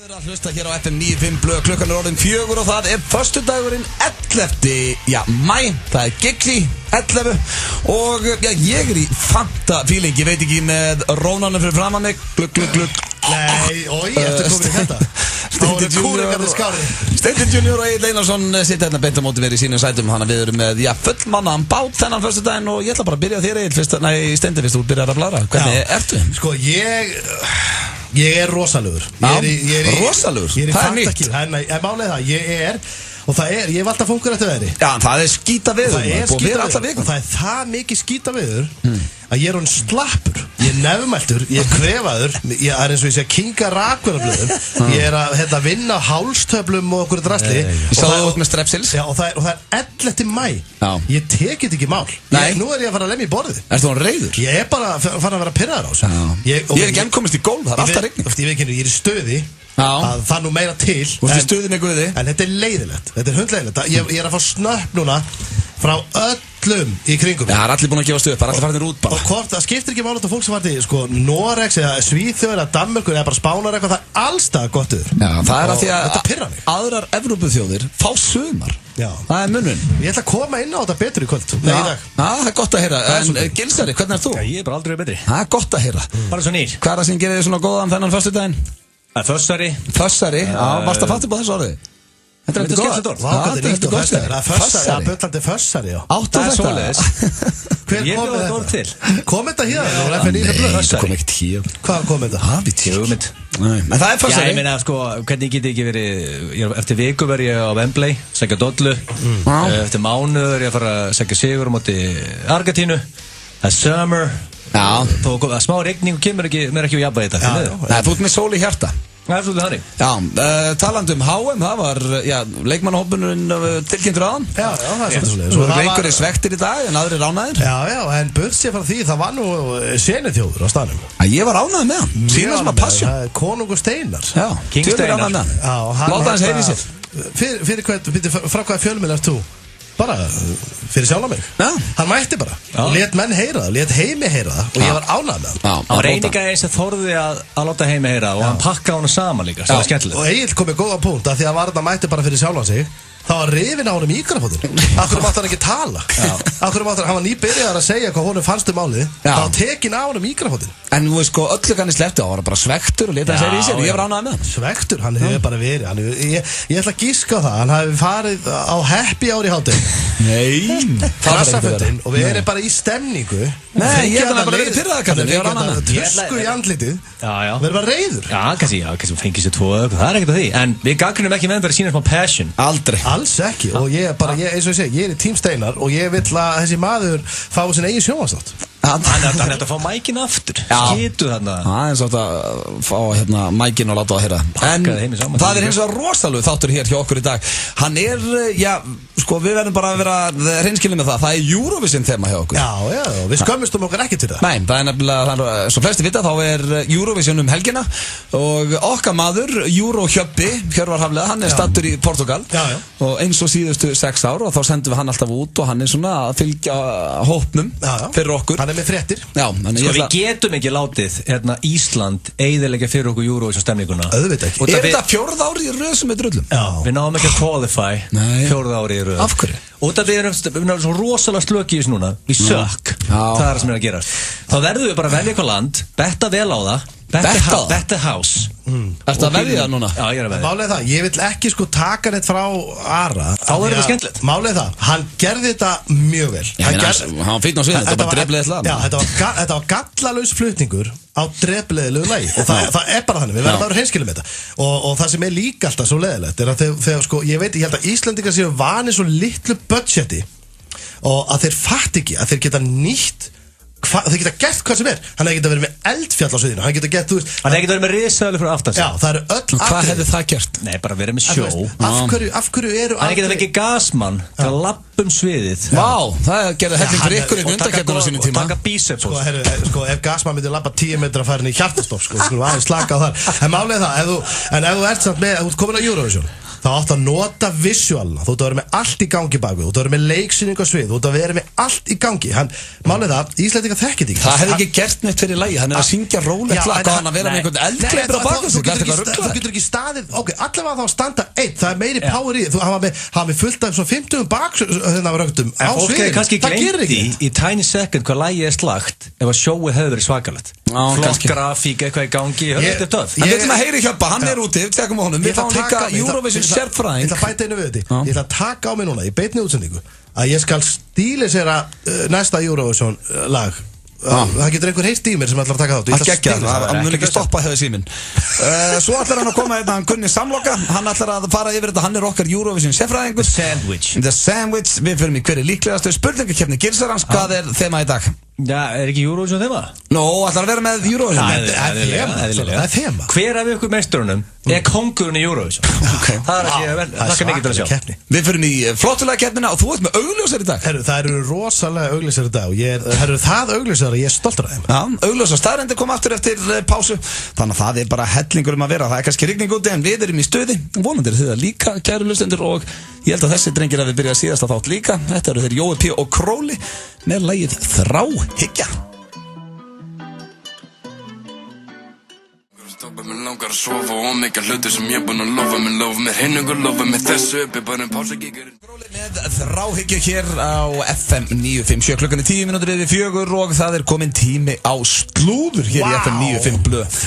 að hlusta hér á FM 95 blöð, klukkan orðin 4 og það föstudagurinn 11. Mæ, það Gigli 11 og ég í fanta feeling, ég veit ekki með rónanum fyrir framan mig, glugg. Nei, eftir komin í þetta. Steindi Junior og Egill Einarsson sitja hérna beint á móti verið í sínum sætum, hana við erum með fullmannaðan bát þennan föstudaginn og ég ætla bara að byrja þér Egill, Steindi, fyrst þú byrjar að blara, hvernig ertu? Sko, ég er rosalegur. Rosalegur? Það er nýtt. Málið það, ég hef alltaf fókur eftir veðri. Já, það er skýta veður. Og það er það mikið skýta veður að ég er hann slappur. Ég er nefnmæltur, ég er krefaður, ég er eins og ég sé að kinga rakverðarblöðum. Ég er að vinna á hálstöflum og okkur drasli. Ég sá það út með strepsils. Já, og það er 11. maí. Ég tekið ekki mál. Nú er ég að fara að lemja í borðið. Ertu hann reiður? Ég er bara að fara að vera pirraður á þessu. Ég er ekki enn komist í gólf, það er alltaf rigning. Ég er í stöði að það nú meira til. Þú ert í stöði með Guði. En þetta er leiðilegt, þetta er hundleiðilegt. Ég er að fá snöpp núna frá öllum í kringum. Já, það er allir búin að gefa stöð, bara allir farnir út bara. Og hvort, það skiptir ekki máli á fólk sem var til sko, Noregs eða Svíþjóð eða Danmörkur eða bara Spánar eitthvað, það er allstað gott yfir. Já, það er að því þetta pirrar mig. Aðrar Evrópuþjóðir fá sumar. Já. Það er munurinn. Ég ætla að koma inn á þetta betur í kvöld. Nei, í dag. Já, það er gott að heyra. En Gilsari, hvernig ert þú? Já, ég er bara aldrei betri. Það er gott að heyra. Bara svo nýr. Hvað er það sem gerir þig svona góðan þennan föstudaginn? Fössari, já, varst að fatta på þessu orði? Þetta er skemmtilegt orð. Það er gott. Það er fössari, bullandi fössari, já. Áttu þetta? Hver kom með þetta? Kom þetta hér? Það var FN í það blöð. Það kom ekkert hér. Hvað kom þetta? Hugmynd. En það er fössari. Já, ég meina, sko, hvernig get ég ekki verið, eftir viku verð ég á Wembley, segja dollu, eftir mánuð er ég að fara að segja sigur á móti Argentínu, það er summer, þó smá regning kemur ekki, mér ekki á jafnvægi þetta. Nei, þú ert með sól í hjarta. Það er svolítið þannig. Já, talandi HM, það var, leikmannahópurinn tilkynntur aðan. Já, það er svolítið svolítið. Svo eru einhverjir svektir í dag, en aðrir ánæðir. Já, en burtséð frá því, það var nú senithjóður á staðnum. Ég var ánæður með hann, sína sem að passjón. Konungur Steinar. Já, King Steinar. Láta hans heyri sér. Frá hvaða fjölmiðl ert þú? Bara fyrir sjálf mig. Hann mætti bara og let menn heyra það, let heimi heyra það og ég var ánægð með hann. Hann var eininga eins að þorði að láta heimi heyra og hann pakkaði hana saman líka, það var skemmtilegt. Og Egill kom með góða punkt að því að Varna mætti bara fyrir sjálf sig. Það var rifin á honum mikrofóninn. Akkur mátti hann ekki tala. Akkur mátti hann var nýbyrjaður að segja hvað honum fannst málið. Það var tekin á honum mikrofóninn. En þú veist sko, öllu kanni sleppti á, hann var bara svektur og leta hann segja í sér og ég var ánægð með hann. Svektur, hann hefur bara verið. Ég ætla að gíska það, hann hefði farið á happy hour í hádegi. Nei, Krassafötin og við erum bara í stemningu. Nei, ég ætla bara að vera pyrraðarkallin, ég var ánægð með hann. Trösku í andlitið. Við erum bara reiður. Já, kannski fengið sér 2 ögn, það er ekkert að því. En við gagnum ekki með það að sína smá passion. Aldrei. Alls ekki. Og ég eins og ég segi, ég er í Team Steinar og ég vill að þessi maður fái sin eigin sjónvarpsþátt. Hann er að fá mækin aftur. Skitu þarna. Það er eins og að fá mækin og láta það að heyra. En það er hins vegar rosalega þáttur hér hjá okkur í dag. Hann er, sko við verðum bara að vera hreinskilin með það. Það er Eurovision þema hjá okkur. Já, við skömmustum okkur ekki til það. Nei, það er nefnilega, svo flesti vita, þá er Eurovision helgina og okkar maður, Eurohjöbbi, Hjörvar Hafleða, hann er stattur í Portugal. Og eins og síðustu 6 ár og þá sendum við hann alltaf út og hann er svona að fylgja hópnum fyrir okkur. Hann er með fréttir. Sko við getum ekki látið Ísland eyðileggja fyrir okkur Eurovision stemninguna. Auðvitað ekki. Er þetta 4th árið í röð sem er drullum? Já. Við náðum ekki að qualify 4th árið í röð. Af hverju? Út af við erum svo rosalega slöki í þessu núna. Við sök. Það er það sem er að gerast. Þá verðum við bara að velja eitthvað land, betta vel á það. Bet the house. Ertu að velja það núna? Já, ég er að velja. Málið það, ég vill ekki sko taka neitt frá Ara. Þá er þetta skemmtilegt. Málið það, hann gerði þetta mjög vel. Hann fýtt á sviðin, þetta var bara drefleðið lag. Já, þetta var gallalaus flutningur á drefleðilegu lagi og það er bara þannig, við verðum bara hreinskilin með þetta. Og það sem er líka alltaf svo leðilegt er að þegar sko, ég held að Íslendingar séu vanir svo litlu budgeti og að þeir fatt ekki að þeir geta nýtt þeir geta gert hvað sem er. Hann hefði geta verið með eldfjall á sviðinu. Hann hefði geta gert, hann hefði geta verið með risaðalu fyrir aftan sig. Já, það eru öll hvað hefði það gert? Nei, bara verið með sjó. Af hverju eru hann hefði geta fengið gasmann til að lappa sviðið. Vá, það gerði helling fyrir ykkur í undankeppnina á sínum tíma. Og taka bíceps. Sko, ef gasmann myndi lappa 10 metra að fara inn í hjartastopp, sko, aðeins slaka á þar. En málið það, ef þú ert samt með, ef þú ert komin á Eurovision, þá þá áttu að nota visualna. Þú ert að vera með allt í gangi bak við. Þú ert að vera með leiksýningu á svið. Þú ert að vera með allt í gangi. Málið það, Íslendingar þekkir ekki. Það hefði ekki gert neitt fyrir lagi. Hann að syngja rólegt lag og hann að vera með einhvern eldkleipur á bak sig. Þú getur ekki staðið, ok, allavega þá standa einn. Það meiri power í því. Hann var með fullt af svona 50 bakröndum á sviðinu. Það gerir ekki. Í tiny second hvað lagið slagt ef að sjóið hefur verið svakalegt. Flott grafík, eitthvað í gangi. Þetta töff. En við ætlum að heyri Hjöppa, hann úti, við tekum á honum. Við fáum líka Eurovision sérfræðing. Ég ætla að bæta einu við þetta. Ég ætla að taka á mig núna í beinni útsendingu að ég skal stílisera næsta Eurovision lag. Það getur einhver heilt í mér sem ætlar að taka þátt. Það geggja, hann mun ekki stoppa hefði síminn. Svo ætlar hann að koma hérna, hann Gunni Samloka. Hann ætlar að fara yfir þetta, hann okkar Eurovision sérfræðingur. The Sandwich, við förum í hver líklegastu spurningakeppni Gilsarans, hvað þema í dag? Já, ekki Eurovision þema? Nó, ætlar að vera með Eurovision. Það er þema. Hver af ykkur meisturunum kóngurinn í Eurovision? Það er ekki mikið til að sjá. Við förum í flottulega keppnina og þú ert með augljósar í dag. Það eru rosalega augljósar í dag og það augljósar að ég er stoltur af þeim. Já, augljósar staðreyndir kom aftur eftir pásu. Þannig að það er bara hellingur að vera. Það er kannski rigning úti en við erum í stuði. Vonandi eru þið það líka, kæru hlustendur, og ég held að þessi drengir hafi byrjað síðasta þátt líka. Þetta eru þeir Jói P og Króli með lagið Þráhyggja. Mér langar að sofa og mikið hluti sem ég búinn að lofa mér hinningur, lofa mér þessu uppi bara pása gíkur. Króli með Þráhyggju hér á FM 957 klukkan 10:04 og það er komin tími á slúður hér í FM 95 blöð.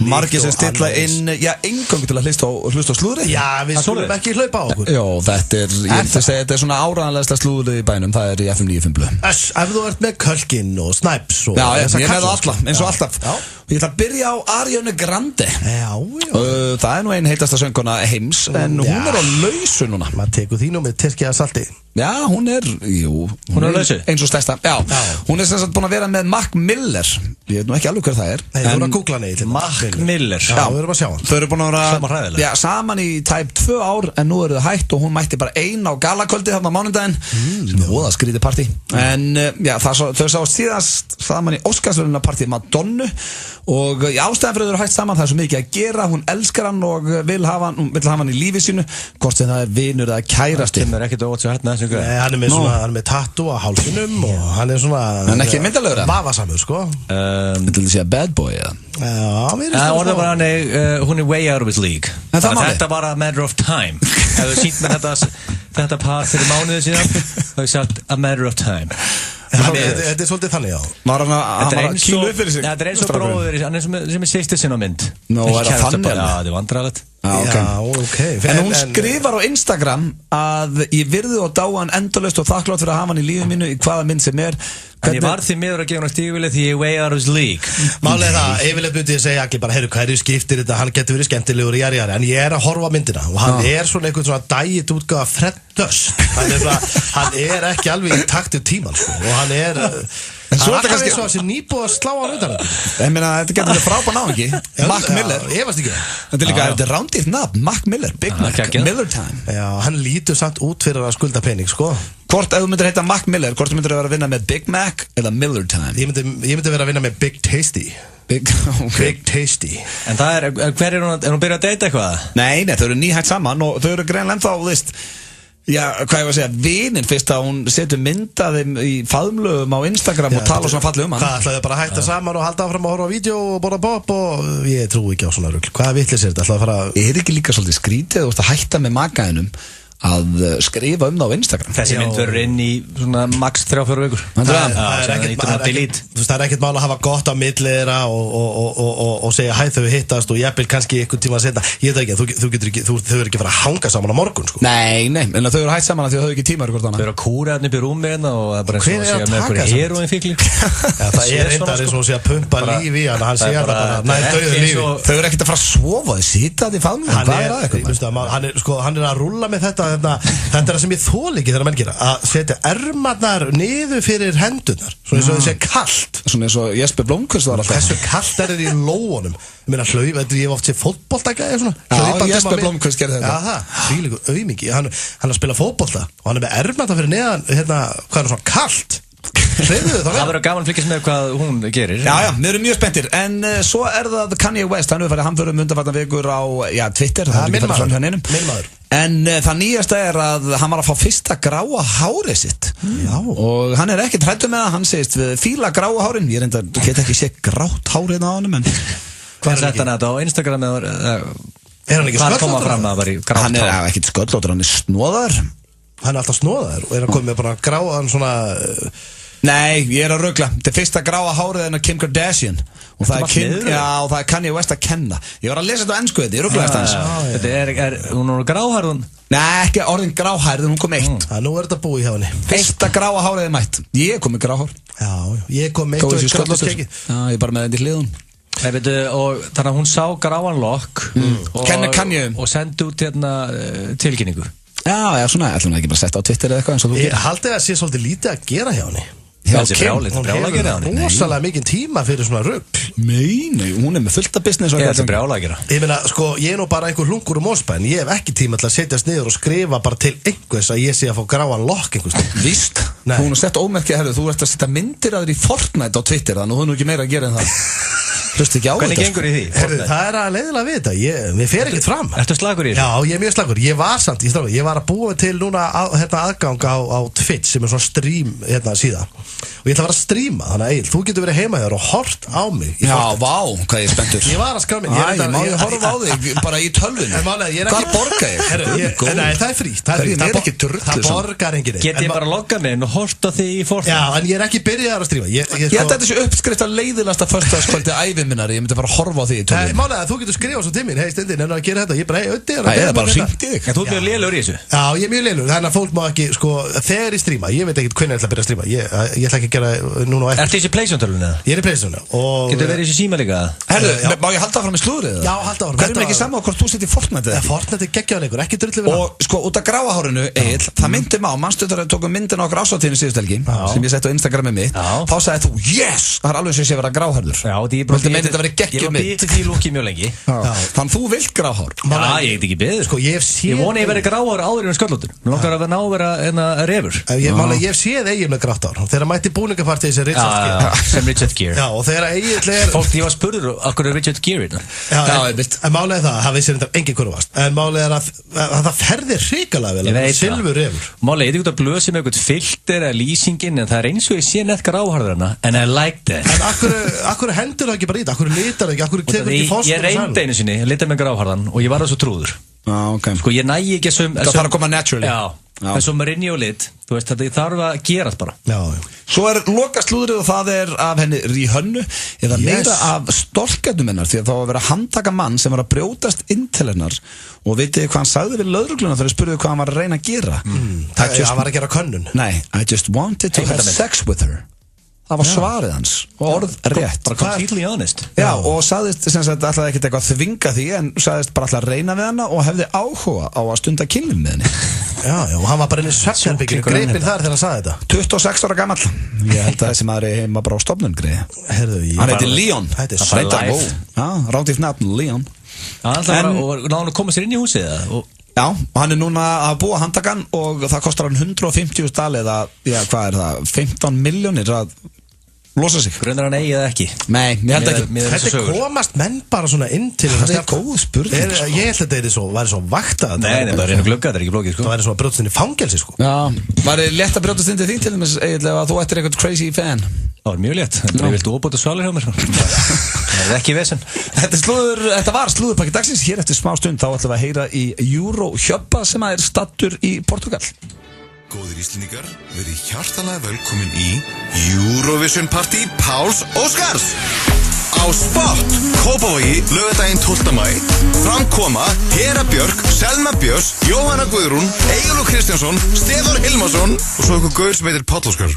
Margir sem stilla inn, engangu til að hlusta á slúðri. Já, við skulum ekki hlaupa á okkur. Já, ég myndi að segja þetta er svona áræðanlegasta slúður í bænum, það er í FM 95 blöð. Ef þú ert með Kölkin og Snipes og já, ég með það alla, eins og alltaf. Og ég ætla að byrja á Ariana Grande. Já. Það er nú einn heitasta söngkona heims, en hún er á lausu núna. Maður tekur því nú með Tyrkja salti. Já, hún er lausu eins og stærsta. Já, hún er sem sagt búin að vera með Mac Miller. Ég veit nú ekki alveg hver það er. Nei, þú voru að googla neitt. Mac Miller. Já, við erum að sjá hann. Þau eru búin að vera saman í tæp 2 ár, en nú eru þau hætt og hún mætti bara ein á galakvöldi þarna á mánudaginn, sem er voða skrítið partí. En þau sást síðast saman í Óskarsverðlaunapartí Madonnu og ástæðan fyrir þau eru hætt saman, það er svo mikið að gera, hún elskar hann og vill hafa hann í lífi sínu, hvort sem það er vinur eða kærasti. Það er ekkert óvægt svo hætna þessu. Hann er með svona, hann er með tattoo á hálsinum og hann er svona en ekki myndalegur vafasamur, sko. Til að segja bad boy, eða? Já, mér finnst það bara hún er way out of his league. Þetta var a matter of time. Ef þú sínt með þetta par fyrir mánuði síðan, þá ég sagt a matter of time. Þetta er svolítið þannig, já. Hann var að kíla upp fyrir sig. Þetta er eins og bróður, hann er sem er sýstir sinna á mynd. Nó, er það þannig? Já, þetta er vandræðilegt. Ok. En hún skrifar á Instagram að ég virði og dái hann endalaust og þakklátt fyrir að hafa hann í lífið mínu í hvaða mynd sem er. En ég var því miður að gefa hann stígvilið því ég er way out of his league. Málega það, yfirleitt myndi ég segja allir bara, heyrðu, hverju skiptir þetta, hann getur verið skemmtilegur í jari, en ég er að horfa á myndina og hann er svona einhvern svona dægit útgáfa Fred Durst. Hann er ekki alveg í takt við tímann, sko, og hann er hann er alltaf eins og þessi nýbúið að slá á utan. Ég meina, þetta getur verið frábæð náðum ekki. Mac Miller. Ég veist ekki. Þetta er líka, þetta er rándýrt nafn, Mac Miller, Big Mac, Miller Time. Já, hann lítur samt út fyrir að skulda pening, sko. Hvort, ef þú myndir heita Mac Miller, hvort þú myndir vera að vinna með Big Mac eða Miller Time? Ég myndi vera að vinna með Big Tasty. Big Tasty. En það hver er hún byrjað að deyta eitthvað? Nei, þau eru nýhætt saman og þau eru greinlega ennþá, þú veist, já, hvað ég var að segja, vininn fyrst að hún setur myndaðum í faðmlögum á Instagram og tala svona fallið hann. Hvað ætlaði bara að hætta saman og halda áfram að horfa á vídeo og borða bob og ég trú ekki á svona rugl. Hvaða vitlis er þetta? Ætlaði að fara Er ekki líka svolítið skrítið þú veist að hætta með makaðinum að skrifa það á Instagram? Þessi mynd verður inn í svona max 3-4 vikur. Það er ekkert mál að hafa gott á milliðra og segja hæ þau hittast og jafnvel kannski einhvern tíma að setja. Ég veit ekki, þau eru ekki fara að hanga saman á morgun, sko. Nei, en þau eru hætt saman að þau höfðu ekki tíma Þau eru að kúra hérna upp í rúmi og það er bara eins og að segja með einhverju heroinfíkli. Það er reyndar eins og að segja pumpa lífi í hann segja það bara, næ, dauðu lífi. Þau eru ekkert að fara að sofa, þau sita þetta í faðmlögum. Hann er að rúlla með þetta. Þetta er það sem ég þoli ekki þegar menn gera, að setja ermarnar niður fyrir hendunar svona eins og þessi kallt, svona eins og Jesper Blomqvist var alltaf þessu kallt er í lóunum. Ég meina hlaup, ég hef oft séð fótbolta svona. Já, Jesper Blomqvist gerði þetta. Já, það, þvílíkur aumingi. Hann er að spila fótbolta og hann er með ermarnar fyrir neðan, hvað er svona kallt. Það verður gaman að fylgjast með hvað hún gerir. Já, við erum mjög spenntir. En svo er það Kanye West, hann fyrir undanfarnar vikur á Twitter. Minn maður. En það nýjasta að hann var að fá fyrsta gráa hárið sitt. Já. Og hann ekkert hræddur með það, hann segist við fíla gráa hárin. Ég reyndar, get ekki sé grátt hárið á honum, en Hvað sett hann þetta á Instagram hann ekki Hvað kom að fram að það var í grátt hann hár? ekkert sköllóttur, hann snóðar. Hann alltaf snóðaður og að koma með bara gráðan svona Nei, ég að rugla. Þetta fyrsta gráa hárið hennar Kim Kardashian. Og það er Kanye West að kenna. Ég var að lesa þetta á ensku, þetta, ég ruglaðist hans. Þetta hún gráhærðun? Nei, ekki orðin gráhærð, hún kom eitt. Nú þetta búið hjá henni. Fyrsta gráa hárið mætt. Ég kom með gráhár. Já, ég kom með eitt og grátt skeggi. Já, ég bara með þetta í hliðun. Og þannig að hún sá gráan lokk og sendi út tilkynningu. Já, svona, ætlum við ekki bara að setja á Twitter eða eitthvað eins og þú gerir. Ég haldi að sé svolítið lítið að gera hjá henni. Hún hefur rosalega mikinn tíma fyrir svona rugg. Nei, hún með fullt af business. Þetta brjála að gera. Ég meina, sko, ég nú bara einhver hlungur Mósbæn. Ég hef ekki tíma til að setjast niður og skrifa bara til einhvers að ég sé að fá gráan lokk einhvers. Víst, hún har sett ómerkið, herru, þú ert að setja myndir að þér í Fortnite á Twitter, þannig að þú er nú ekki meira að gera en það. Hlustu ekki á þetta. Hvernig gengur í því? Það að leiðilega við þetta, mér fer ekkert fram. Ertu slagur í þessu? Já, ég mjög slagur. Ég var að búa til núna aðgang á Twitch sem svona stream síða. Og ég ætla að vera að streama, þannig að Egil, þú getur verið heima þér og hort á mig. Já, vá, hvað ég er spenntur. Ég var að skrá mig. Ég horfa á þig bara í tölvunni. Hvað borga ég? Nei, það er frítt. Það borgar enginn. Get ég bara að logga mig og horta þig í Fortnite? Já, en ég er ekki byrjað að streama. Ég held að þetta sé uppskrift að leiðilegasta föstudagskvöldi æviminnar. Ég myndi bara að horfa á þig í tölvunni. Málega, þú getur skrifað svo til mín. Hei, Steindi, nefnir að gera þetta. Ég bara, hei, Öddi, það er bara hringt í þig. En þú er mjög lélegur í þessu? Já, ég er mjög lélegur. Þannig að fólk má ekki, sko, þegar ég stríma, ég veit ekkert hvernig ég ætla að byrja að stríma. Ég ætla ekki að gera núna á eftir. Ertu í þessi PlayStation-tölvunni? Ég er í PlayStation-tölvunni. Getur verið í þessi síma líka? Herru, má ég halda áfram í slúðrið? Já, halda áfram. Hvernig ekki saman á hvort þú settir Fortnite eða ekki? Fortnite er geggjaður leikur, ekki drullu við. Og sko, út af gráa hárinu, Egil, það myndi mig á, mannstöðar að tókum myndin á okkur ásatíðinu síðustu helgi, sem ég setti á Instagramið mitt. Þá sagði þú, yes, það er alveg sem sé vera gráhærður. Já, vildi meina þetta verið geggjum mynd. Ég var því lúkið mjög lengi. Þannig þú vilt gráhár. Já, ég get ekki beðið. Sko, ég voni ég verið gráhár áður en sköllóttur. Nú langar að ná vera refur. Ég hef séð Egil með grátt hár. Þegar mætti búningapartíð sem Richard Gere. Já, og þegar Egil er... Fólk, ég var spurður okkur Richard Gere hérna. En málið er það, það vissi þetta engin hverju varst. En málið er að það ferðir hrikalega vel. Silfur refur. Málið, ég veit ekki út að blöð sem eitthvað filter eða lýsingin, en það er eins og ég sé nett gráhárður hana, and I like that. En akkur hendur það ekki bara í þetta? Akkur litar það ekki? Akkur tekur ekki fósfor? Ég reyndi einu sinni, ég litaði með gráhárðan og ég var það svo trúður. Sko, ég næ ekki það þarf að koma naturally. Já, en svo Marinni og lit, þú veist, þetta þarf að gerast bara. Svo er loka slúðrið og það er af henni Rihönnu eða meira af stolkendum hennar, því að þá var að vera að handtaka mann sem var að brjótast inn til hennar og vitið hvað hann sagði við lögregluna þegar spurði hvað hann var að reyna að gera. Það var að gera könnun. Nei, I just wanted to have sex with her. Það var svarið hans og orð rétt. Bara completely honest. Já, og sagðist sem sagt ætlaði ekkert eitthvað að þvinga því en sagðist bara ætlaði að reyna við hana og hefði áhuga á að stunda kynlíf með henni. Já, og hann var bara inn í svefnherberginu, greipinn þar þegar hann sagði þetta. 26 ára gamall. Ég held að þessi maður er heima bara á stofnun, greiði. Hann heitir Leon. Þetta er live. Já, rándýrt nafn, Leon. Og náðu að koma sér inn í húsið eða? Já, og hann er núna að búa handtakan og það kostar hann 150 dali eða, já, hvað er það, 15 miljónir að losa sig. Grunar hann eigi eða ekki? Nei, ég held ekki. Þetta komast menn bara svona inn til það er góð spurning. Ég held að þetta væri svo vaktað. Nei, bara reyna að glugga, þetta er ekki blókið, sko. Það væri svo að brjótast inn í fangelsi, sko. Já, var þið létt að brjótast inn til þín til þess að þú ættir eitthvað crazy fan? Það var mjög létt. Ég vildi óbúta svalir hjá mér. Það er ekki vesen. Þetta var slúðurpakki dagsins. Hér eftir smá stund þá ætlum við að heyra í Euro Hjöppa sem er stattur í Portugal. Góðir Íslendingar, verið hjartanlega velkomin í Eurovision Party Páls Óskars á Spot, Kópavogi, laugardaginn 12. maí. Framkoma Hera Björk, Selma Björns, Jóhanna Guðrún, Egil Kristjánsson, Stefán Hilmarsson og svo einhver gaur sem heitir Páll Óskar.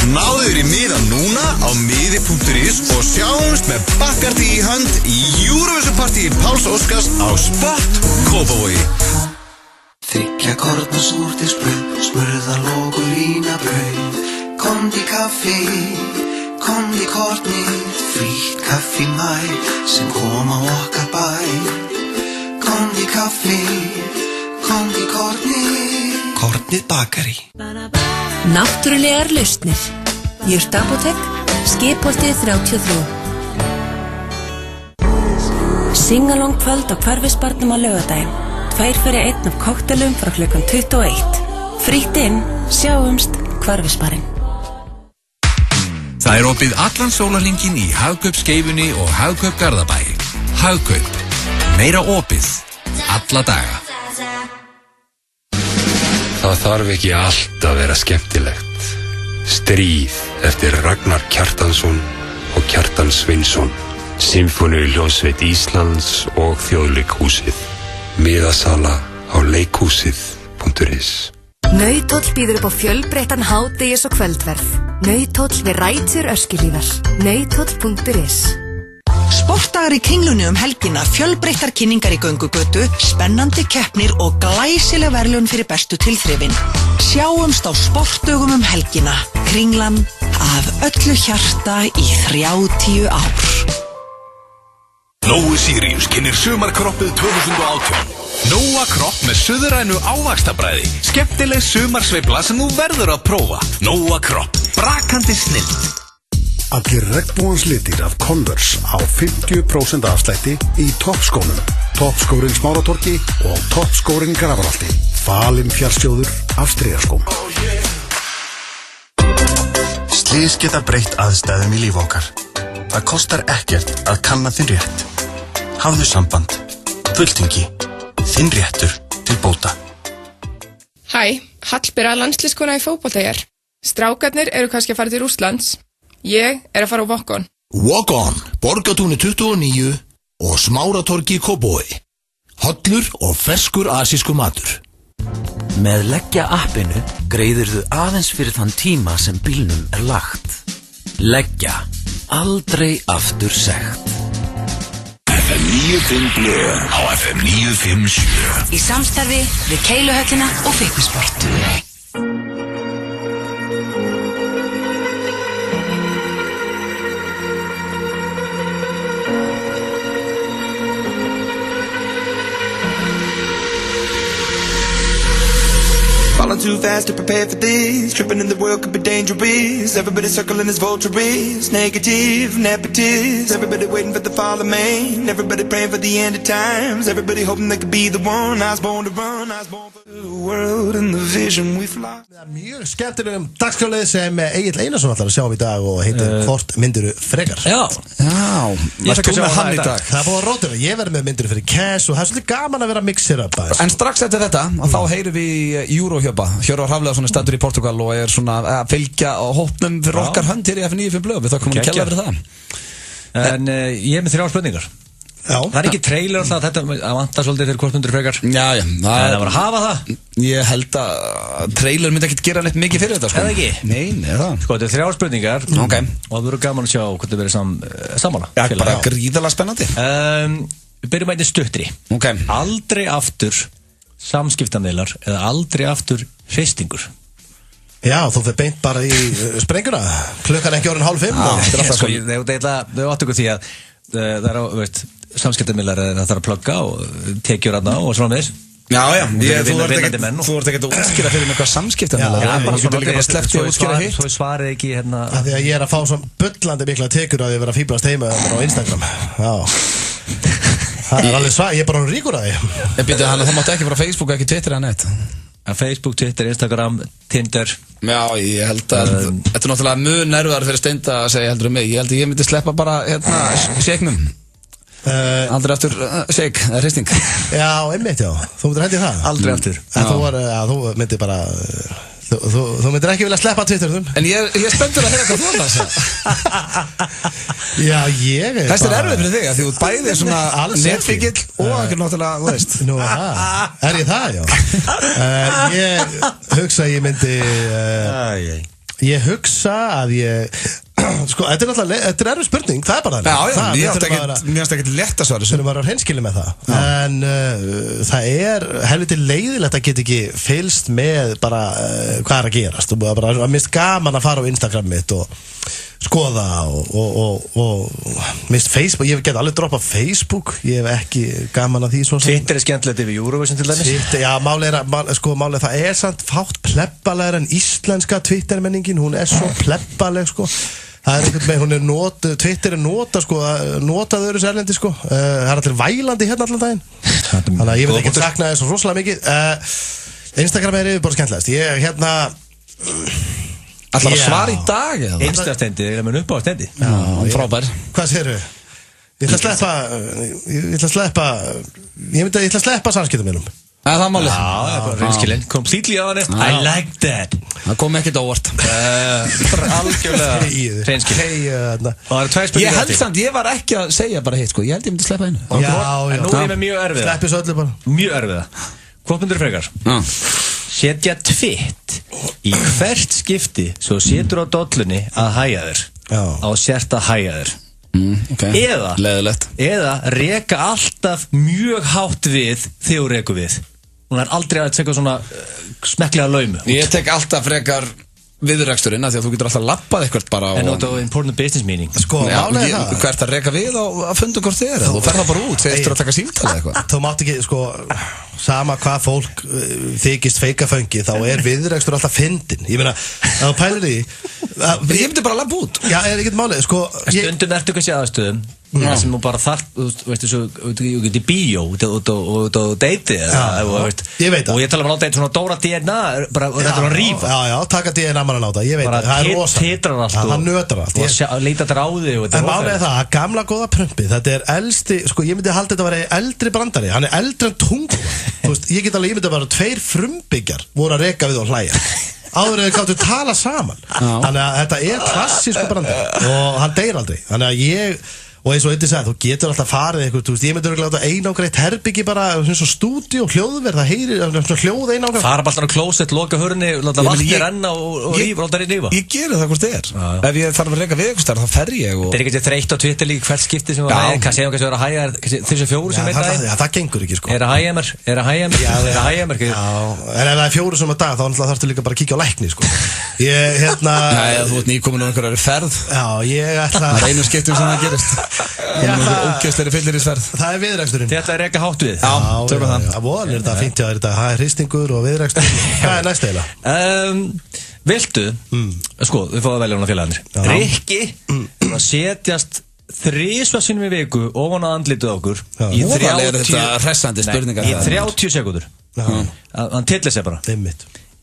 Náðu þér í miða núna á miði.is og sjáumst með Bacardi í hönd í Eurovision Party Páls Óskars á Spot, Kópavogi. Þriggja korna súrdegsbrauð, smurða lókurína brauð. Komdu í kaffi, komdu í kornið, frítt kaffi mæ sem kom á okkar bæ. Komdu í kaffi, komdu í kornið, Kornið bakari. Náttúrulegar lausnir. Jurtaapótek, Skipholtið 33. Singalong kvöld á Hverfisbarnum á laugardaginn. 2 fyrir 1 af koktelum frá klukkan 21. Frítt inn, sjáumst, Hverfisbarinn. Það opið allan sólarhringinn í Hagkaup Skeifunni og Hagkaup Garðabæ. Hagkaup. Meira opið. Alla daga. Það þarf ekki allt að vera skemmtilegt. Stríð eftir Ragnar Kjartansson og Kjartan Sveinsson. Sinfóníuhljómsveit Íslands og Þjóðleikhúsið. Miðasala á leikhúsið.is. Nauthóll býður upp á fjölbreyttan hádegis og kvöldverð. Nauthóll við rætur Öskjuhlíðar. Nauthóll.is. Sportdagar í Kringlunni helgina, fjölbreyttar kynningar í göngugötu, spennandi keppnir og glæsileg verðlaun fyrir bestu tilþrifin. Sjáumst á sportdögum helgina. Kringlan af öllu hjarta í 30 ár. Nói Sirius kynnir sumarkroppið 2018. Nóa kropp með suðrænu ávaxtabræði. Skemmtileg sumarsveifla sem þú verður að prófa. Nóa kropp, brakandi snill. Allir regnbúans litir af Converse á 50% afslætti í toppskónum. Toppskórin Smáratorgi og toppskórin Grafarholti. Falinn fjarsjóður af strigaskóm. Slys geta breytt aðstæðum í líf okkar. Það kostar ekkert að kanna þinn rétt. Hafðu samband. Fulltingi. Þinn réttur til bóta. Hæ, Hallbera landsliðskona í fótbolta hér. Strákarnir eru kannski að fara til Rússlands. Ég er að fara á Walk On. Walk On, Borgartúni 29 og Smáratorgi í Kópavogi. Hollur og ferskur asískur matur. Með Leggja appinu greiðirðu aðeins fyrir þann tíma sem bílnum er lagt. Leggja, aldrei aftur sekt. FM 95 Blö á FM 957. Í samstarfi við Keiluhöllina og Fitnessport. Falling too fast to prepare for this. Tripping in the world could be dangerous. Everybody circling as vultures. Negative, nepotist. Everybody waiting for the fall of man. Everybody praying for the end of times. Everybody hoping they could be the one. I was born to run. I was born for the world and the vision we fly. Mjög skemmtilegum dagskrálið sem Egill Einarsson ætlar að sjá í dag og heitir Hvort myndirðu frekar. Já, ég skal með hann í dag. Það er búið að róta. Ég verður með myndirðu fyrir cash og það er svolítið gaman að vera að mixera upp. En strax eftir þetta, þá heyrum við Eurohjöpa. Hjörvar Hafleðarsson stattur í Portugal og er svona að fylgja á hópnum fyrir okkar hönd hér í F95 Blöð. Við þakkum hún kella fyrir það. En ég er með 3 spurningar. Já. Það er ekki trailer alltaf, þetta vantar svolítið fyrir hvort myndir frekar. Já, það var að hafa það. Ég held að trailer myndi ekkert gera neitt mikið fyrir þetta, sko. Eða ekki? Nei, það. Sko, þetta er 3 spurningar. Ok. Og það verður gaman að sjá hvort það verður saman. Já, bara gríðalega spennandi. Við byrjum að einnig stuttri. Ok. Aldrei aftur samskiptamiðlar eða aldrei aftur hristingur. Já, þú fyrir beint bara í sprenguna. Klukkan ekki orðin 4:30. Þau áttu ykkur því að það er á, samskiptamiðlar það þarf að plugga og tekjur aðna og svona þess. Já, þú ert ekkert að útskýra fyrir mig hvað samskiptamiðlar. Já, bara svona líka bara sleppti að útskýra hitt. Svo svarið ekki hérna. Því að ég er að fá svona bullandi mikla tekjur að ég vera að fíblast heima á Instagram. Já. Það er alveg ég er bara ríkur að því. Ég byrja hann að það mátti ekki bara Facebook, ekki Twitter eða neitt. Facebook, Twitter, Instagram, Tinder. Já, ég held að þetta er náttúrulega mjög nervar fyrir Steinda að segja heldur mig. Ég held að ég myndi sleppa bara shake-num. Aldrei aftur shake, eða hristing. Já, einmitt já. Þú myndir hendi það. Aldrei aftur. Þú myndir bara Þú myndir ekki vilja sleppa Twitterðum. En ég er spenntur að heyra hvað þú ætlar að segja. Já, ég er Þessi er erfið fyrir þig að því þú bæðir svona netfíkill og ekki náttúrulega, þú veist. Nú, er ég það, já. Ég hugsa að ég myndi Ég hugsa að ég Sko, þetta er náttúrulega, þetta er erfið spurning, það er bara það. Já, mér finnst ekki lett að svara. Við þurfum að vera hreinskilin með það. En það er helviti leiðilegt að geta ekki fylgst með bara hvað er að gerast. Og bara að mist gaman að fara á Instagram mitt og skoða og mist Facebook. Ég hef gett alveg droppað Facebook. Ég hef ekki gaman að því svo. Twitter er skemmtilegt yfir Eurovision til dæmis. Já, málið það er samt fátt plebbalega en íslenska Twitter-menningin, hún er svo plebbaleg, sko. Það einhvern veginn, hún Twitter notað öðru sérlendi sko. Það allir vælandi hérna allan daginn. Þannig að ég veit ekki sakna þess svo rosalega mikið. Instagram yfirborð skemmtilegast. Ég Ætlar að svara í dag eða? Einstastendi, það mun upp á stendi. Já, frábær. Hvað segirðu? Ég ætla að sleppa samskiptum mínum. Það er málið. Já, það er bara reynskilinn. Completely honest. I like that. Það kom ekkert óvart. Bara algjörlega reynskilinn. Ég held samt, ég var ekki að segja bara hitt sko. Ég held ég myndi sleppa einu. Já. Nú er ég með mjög erfiða. Sleppi svo öllu bara. Mjög erfiða. Hvort myndir frekar? Setja tvitt í hvert skipti svo setur á dollunni að hæja þér. Á sért að hæja þér. Eða reka alltaf mjög hátt við þegar þú rekur við. Hún er aldrei að teka svona smekklega laumu. Ég tek alltaf frekar viðreksturinn því að þú getur alltaf lappað eitthvað bara en þetta er important business meaning. Sko, málega það. Hvert að reka við að funda hvort þið er. Þú fer það bara út, segist þú að taka símtala eitthvað. Þú mátt ekki, sko, sama hvað fólk þykist feikaföngi, þá er viðrekstur alltaf fyndin. Ég meina, þá pælir því ég myndi bara lappa út. Já, ekkert málið, sko. Stundum ertu kannski aðstöðum það sem þú bara þarf, veistu svo þú getur bíó og deiti ég veit og ég tala bara á deiti svona Dóra DNA bara þetta er að rífa já, taka DNA mann að láta, ég veit það er rosa titrar allt og nötrar allt og leita þér á þig en málega það, gamla góða prumpi þetta er elsti, sko ég myndi halda þetta að vera eldri brandari, hann er eldri en tungu þú veist, ég get alveg, ég myndi að vera 2 frumbyggjar voru að reka við og hlæja áður en þau gáttu tala saman þannig að þetta er klassísku brandari og hann deyr aldrei, þannig að ég og eins og Eddi sagði, þú getur alltaf farið eitthvað, þú veist, ég myndi örugglega láta einangreitt herbyggi bara, svona svo stúdíó, hljóðverð, það heyrir, svona hljóð einangreitt. Fara bara alltaf á klósett, loka hurni, láta vatni renna og láta þér rífa. Ég gerir það hvort þið er. Ef ég þarf að reka við eitthvað starf, þá fer ég og... Það er ekki þreytt á Twitter líka hvert skipti sem var hægir, kannski hefum kannski verið að hægja, þessi 4 sem einn dag. Það gengur ekki, sko. Er að hægja mér. En ef það er 4 sem að dag, þá þarftu líka bara að kíkja á lækni, sko. Þú ert nýkomin á einhverjari ferð. Já, ég ætla... Það er einu skiptum sem það gerist. Ógeðslegri fyllir í sverð. Það er viðreksturinn. Þetta er ekki hátt við. Já, tökum það. Það er þetta fínt hjá þér, það er hristingur og viðreksturinn. Hvað er næst eiginlega? Viltu, sko, við fáum að velja hún á félagarnir. Rikki að setjast 3 sinnum í viku ofan á andlitið okkur í 30 sekúndur. Hann tillir sig bara.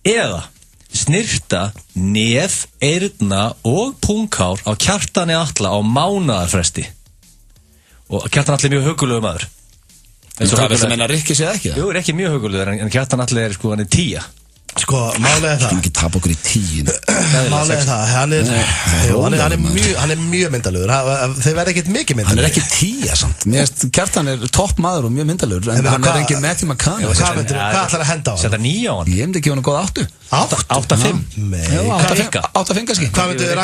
Eða snirta nef, eyrna og pungkár á Kjartani Atla á mánaðarfresti. Og Kjartan Atli er mjög huggulegur maður. Það er það meina Rikki séð ekki það? Jú, Rikki er mjög huggulegur en Kjartan Atli er sko, hann er 10. Sko, málega það. Það er ekki tap okkur í 10. Málega það, hann er mjög myndalegur. Þeir verða ekkert mikið myndalegur. Hann er ekki 10 samt. Kjartan er topp maður og mjög myndalegur en hann er engin Matthew McConaughey. Hvað ætlar að henda á hann? Setta 9 á hann. Ég myndi ekki hann góð 8. 8-5. 8-5 kannski. Hvað myndu þið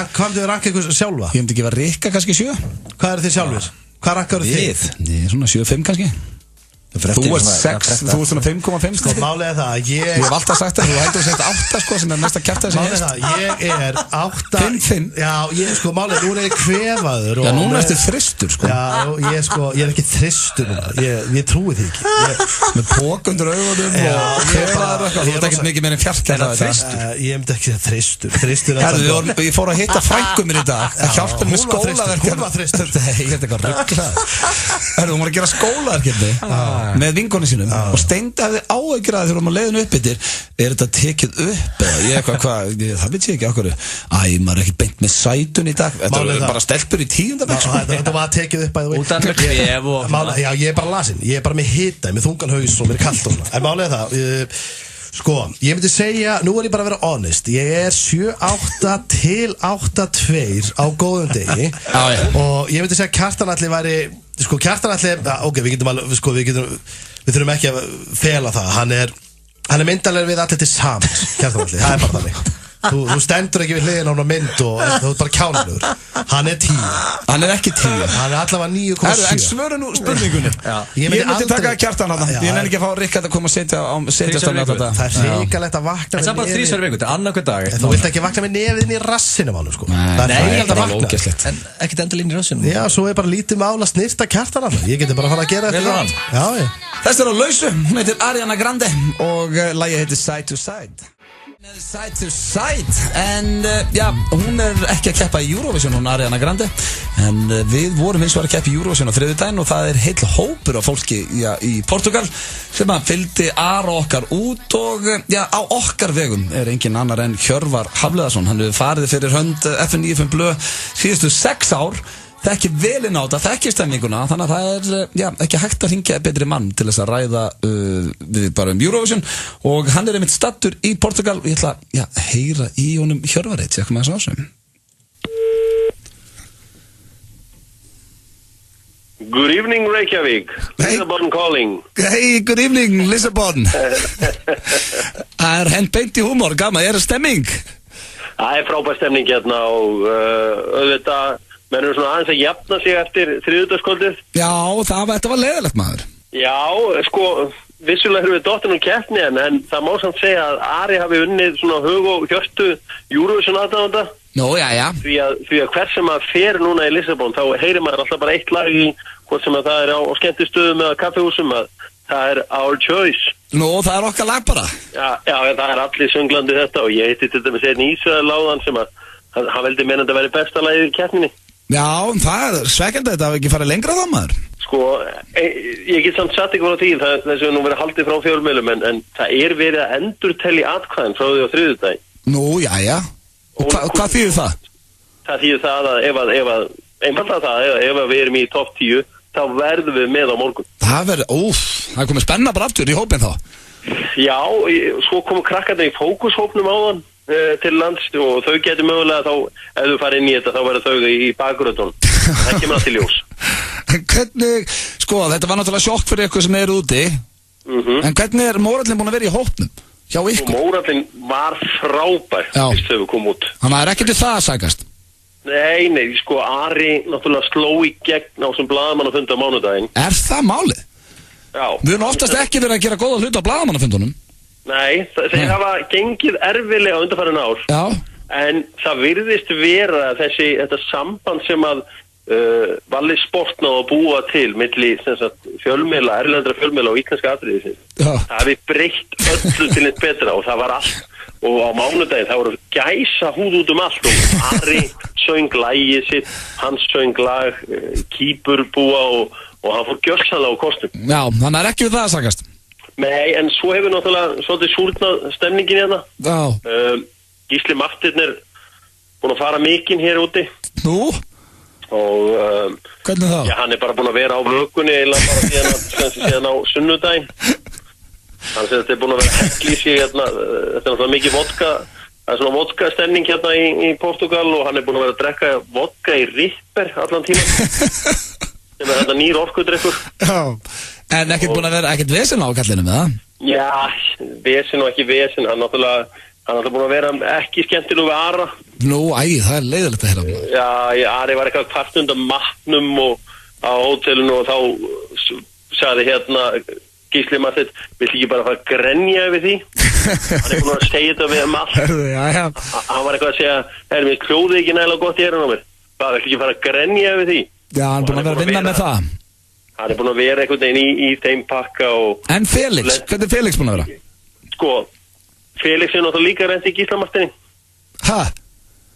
ranka ykkur sjálfa? Ég myndi gefa Rikka kannski 7. Hvað eru þið sjálfur? Hvað rankar þið? Ég er svona 7-5 kannski. Þú ert 6, þú ert svona 5,5 sko. Málega það, ég hef alltaf sagt það, þú heldur að segja 8 sko sem er mest að kjarta þessi Málega það, ég er 8 5. Já, ég sko, málega, nú er ég kvefaður Já, núna ertu þristur sko Já, ég er ekki þristur Ég trúi því ekki Með pókundur augunum og kvefaður og þú ert ekkert mikið meira en fjarklæða Ég myndi ekki þristur Ég fór að hitta frængu mér í dag að hjálpa með skólaverkefni með vinkonum sínum og Steindi hafði áhyggjur þegar hún leiðin upp yfir er þetta tekið upp eða ég hvað það veit ég ekki okkur maður er ekki beint með sætun í dag þetta er bara stelpur í 10. bekk þetta var tekið upp utan með kvef og já ég er bara lasin ég er bara með hita með þungan haus og mér er kallt og svona en málega það sko ég myndi segja nú er ég bara að vera honest ég er 7-8 til 8-2 á góðum degi og ég myndi segja Kjartan Atli væri sko Kjartan Atli, ok, við þurfum ekki að fela það hann er myndarlegur við allir til samans Kjartan Atli, það er bara þannig þú stendur ekki við hliðin á hún á mynd og þú ert bara kjánulegur hann er 10 hann er ekki 10 hann er allavega 9,7 en svöru nú spurningunni ég myndi taka Kjartan hann ég nefnir ekki að fá Rikard að koma og setjast á þetta það er hrikalegt að vakna en það bara 3 vikur, þetta er annar hver dag þú vilt ekki vakna með nefinn í rassinum alveg sko það er bara ógeðslegt en ekkert endalinn í rassinum já, svo er bara lítið mál að snirta Kjartan hann ég geti bara að fara að gera þetta Þessi er á lausu, hún heitir Ariana Grande og lagið heitir Side to Side Side to side, en hún ekki að keppa í Eurovision, hún Ariana Grande, en við vorum eins og að keppa í Eurovision á þriðjudaginn og það heill hópur af fólki í Portugal sem að fylgdi okkar út og á okkar vegum engin annar en Hjörvar Hafliðason. Hann hefur farið fyrir hönd FN95 Blö síðustu 6 ár, þekkir vel inn á þetta, þekkir stemminguna, þannig að það ekki hægt að hringja betri mann til þess að ræða við bara Eurovision og hann einmitt stattur í Portugal og ég ætla að heyra í honum Hjörvar eitt, sér maður svo ásum. Good evening Reykjavík, Lissabon calling. Hey, good evening Lissabon. Það hent beint í húmor, gaman, stemming? Það frábær stemning hérna og auðvitað menn eru svona aðeins að jafna sig eftir þriðjudagskvöldið. Já, þetta var leiðilegt maður. Já, sko, vissulega erum við dottin keppni en það má samt segja að Ari hafi unnið svona hug og hjörtu Eurovision aðdáenda. Nú, já. Því að hver sem að fer núna í Lissabon þá heyrir maður alltaf bara eitt lag í hvort sem að það er á skemmtistöðum eða kaffihúsum að það er Our Choice. Nú, það er okkar lag bara. Já, það er allir sönglandi þetta og ég heiti til dæmis einn Ísrael áðan sem að hann veldi meina að það væri besta lagið í keppninni. Já, það er svekkjandi að þetta hafi ekki farið lengra þá maður. Sko, ég get samt satt ykkur á því þess að nú verið haldið frá fjölmiðlum en það er verið að endurtelli atkvæðin frá því á þriðjudaginn. Nú, já. Og hvað þýðir það? Það þýðir það að ef við erum í topp 10 þá verðum við með á morgun. Það er komið spenna bara aftur í hópin þá. Já, svo komu krakkarnir í fókushópnum áðan til lands og þau getur mögulega þá, ef þú farið inn í þetta þá verður þau í bakgröndunum. Það kemur allt í ljós. En hvernig, sko, þetta var náttúrulega sjokk fyrir ykkur sem eru úti, en hvernig er mórallin búin að vera í hópnum hjá ykkur? Mórallin var frábær fyrst þegar við komum út. Þannig að það er ekkert það að sagast? Nei, sko, Ari náttúrulega sló í gegn á sem blaðamannafund á mánudaginn. Er það málið? Já. Við erum oftast ekki verið að gera góða hluti á blaðamannafundunum. Nei, þeir hafa gengið erfilega á undanfarin ár. Já. En það virðist vera þetta samband sem að Valli Sport náðu að búa til milli fjölmiðla, erlendra fjölmiðla og íslenska atriðisins. Það hafi breytt öllu til eitt betra og það var allt. Og á mánudaginn það voru gæsa húð út allt og Ari söng lagið sitt, hann söng lag, Kýpur búa og hann fór gjörsanlega á kostum. Já, þannig er ekki við það að sagast. Nei, en svo hefur náttúrulega svolítið súrnað stemningin hérna. Já. Gísli Martin er búinn að fara mikinn hér úti. Nú? Og hvernig þá? Já, hann er bara búinn að vera á vökunni eða bara síðan á sunnudaginn. Hann segir að þetta er búinn að vera hekl í sig hérna, þetta er náttúrulega mikið vodka, það er svona vodka stemning hérna í Portugal og hann er búinn að vera að drekka vodka í Ripper allan tíma. Sem er þetta nýr orkudrykkur. Já. En ekkert búinn að vera ekkert vesen á kallinu með það? Já, vesen og ekki vesen, hann er náttúrulega búinn að vera ekki skemmtileg við Ara. Nú, það er leiðilegt að heyra. Já, Ari var eitthvað kvart undan matnum og á hótelinu og þá sagði hérna Gísli Martin, vill ekki bara fara að grenja yfir því? Hann er búinn að segja þetta við allt. Hann var eitthvað að segja, mér klóði ekki nægilega gott í eyrun á mér. Vill ekki fara að grenja yfir því? Já, hann er búinn að vera að vinna með það. Hann er búinn að vera einhvern veginn í þeim pakka og... En Felix, hvernig er Felix búinn að vera? Sko, Felix er náttúrulega líka rent í Gísla Martini. Hæ?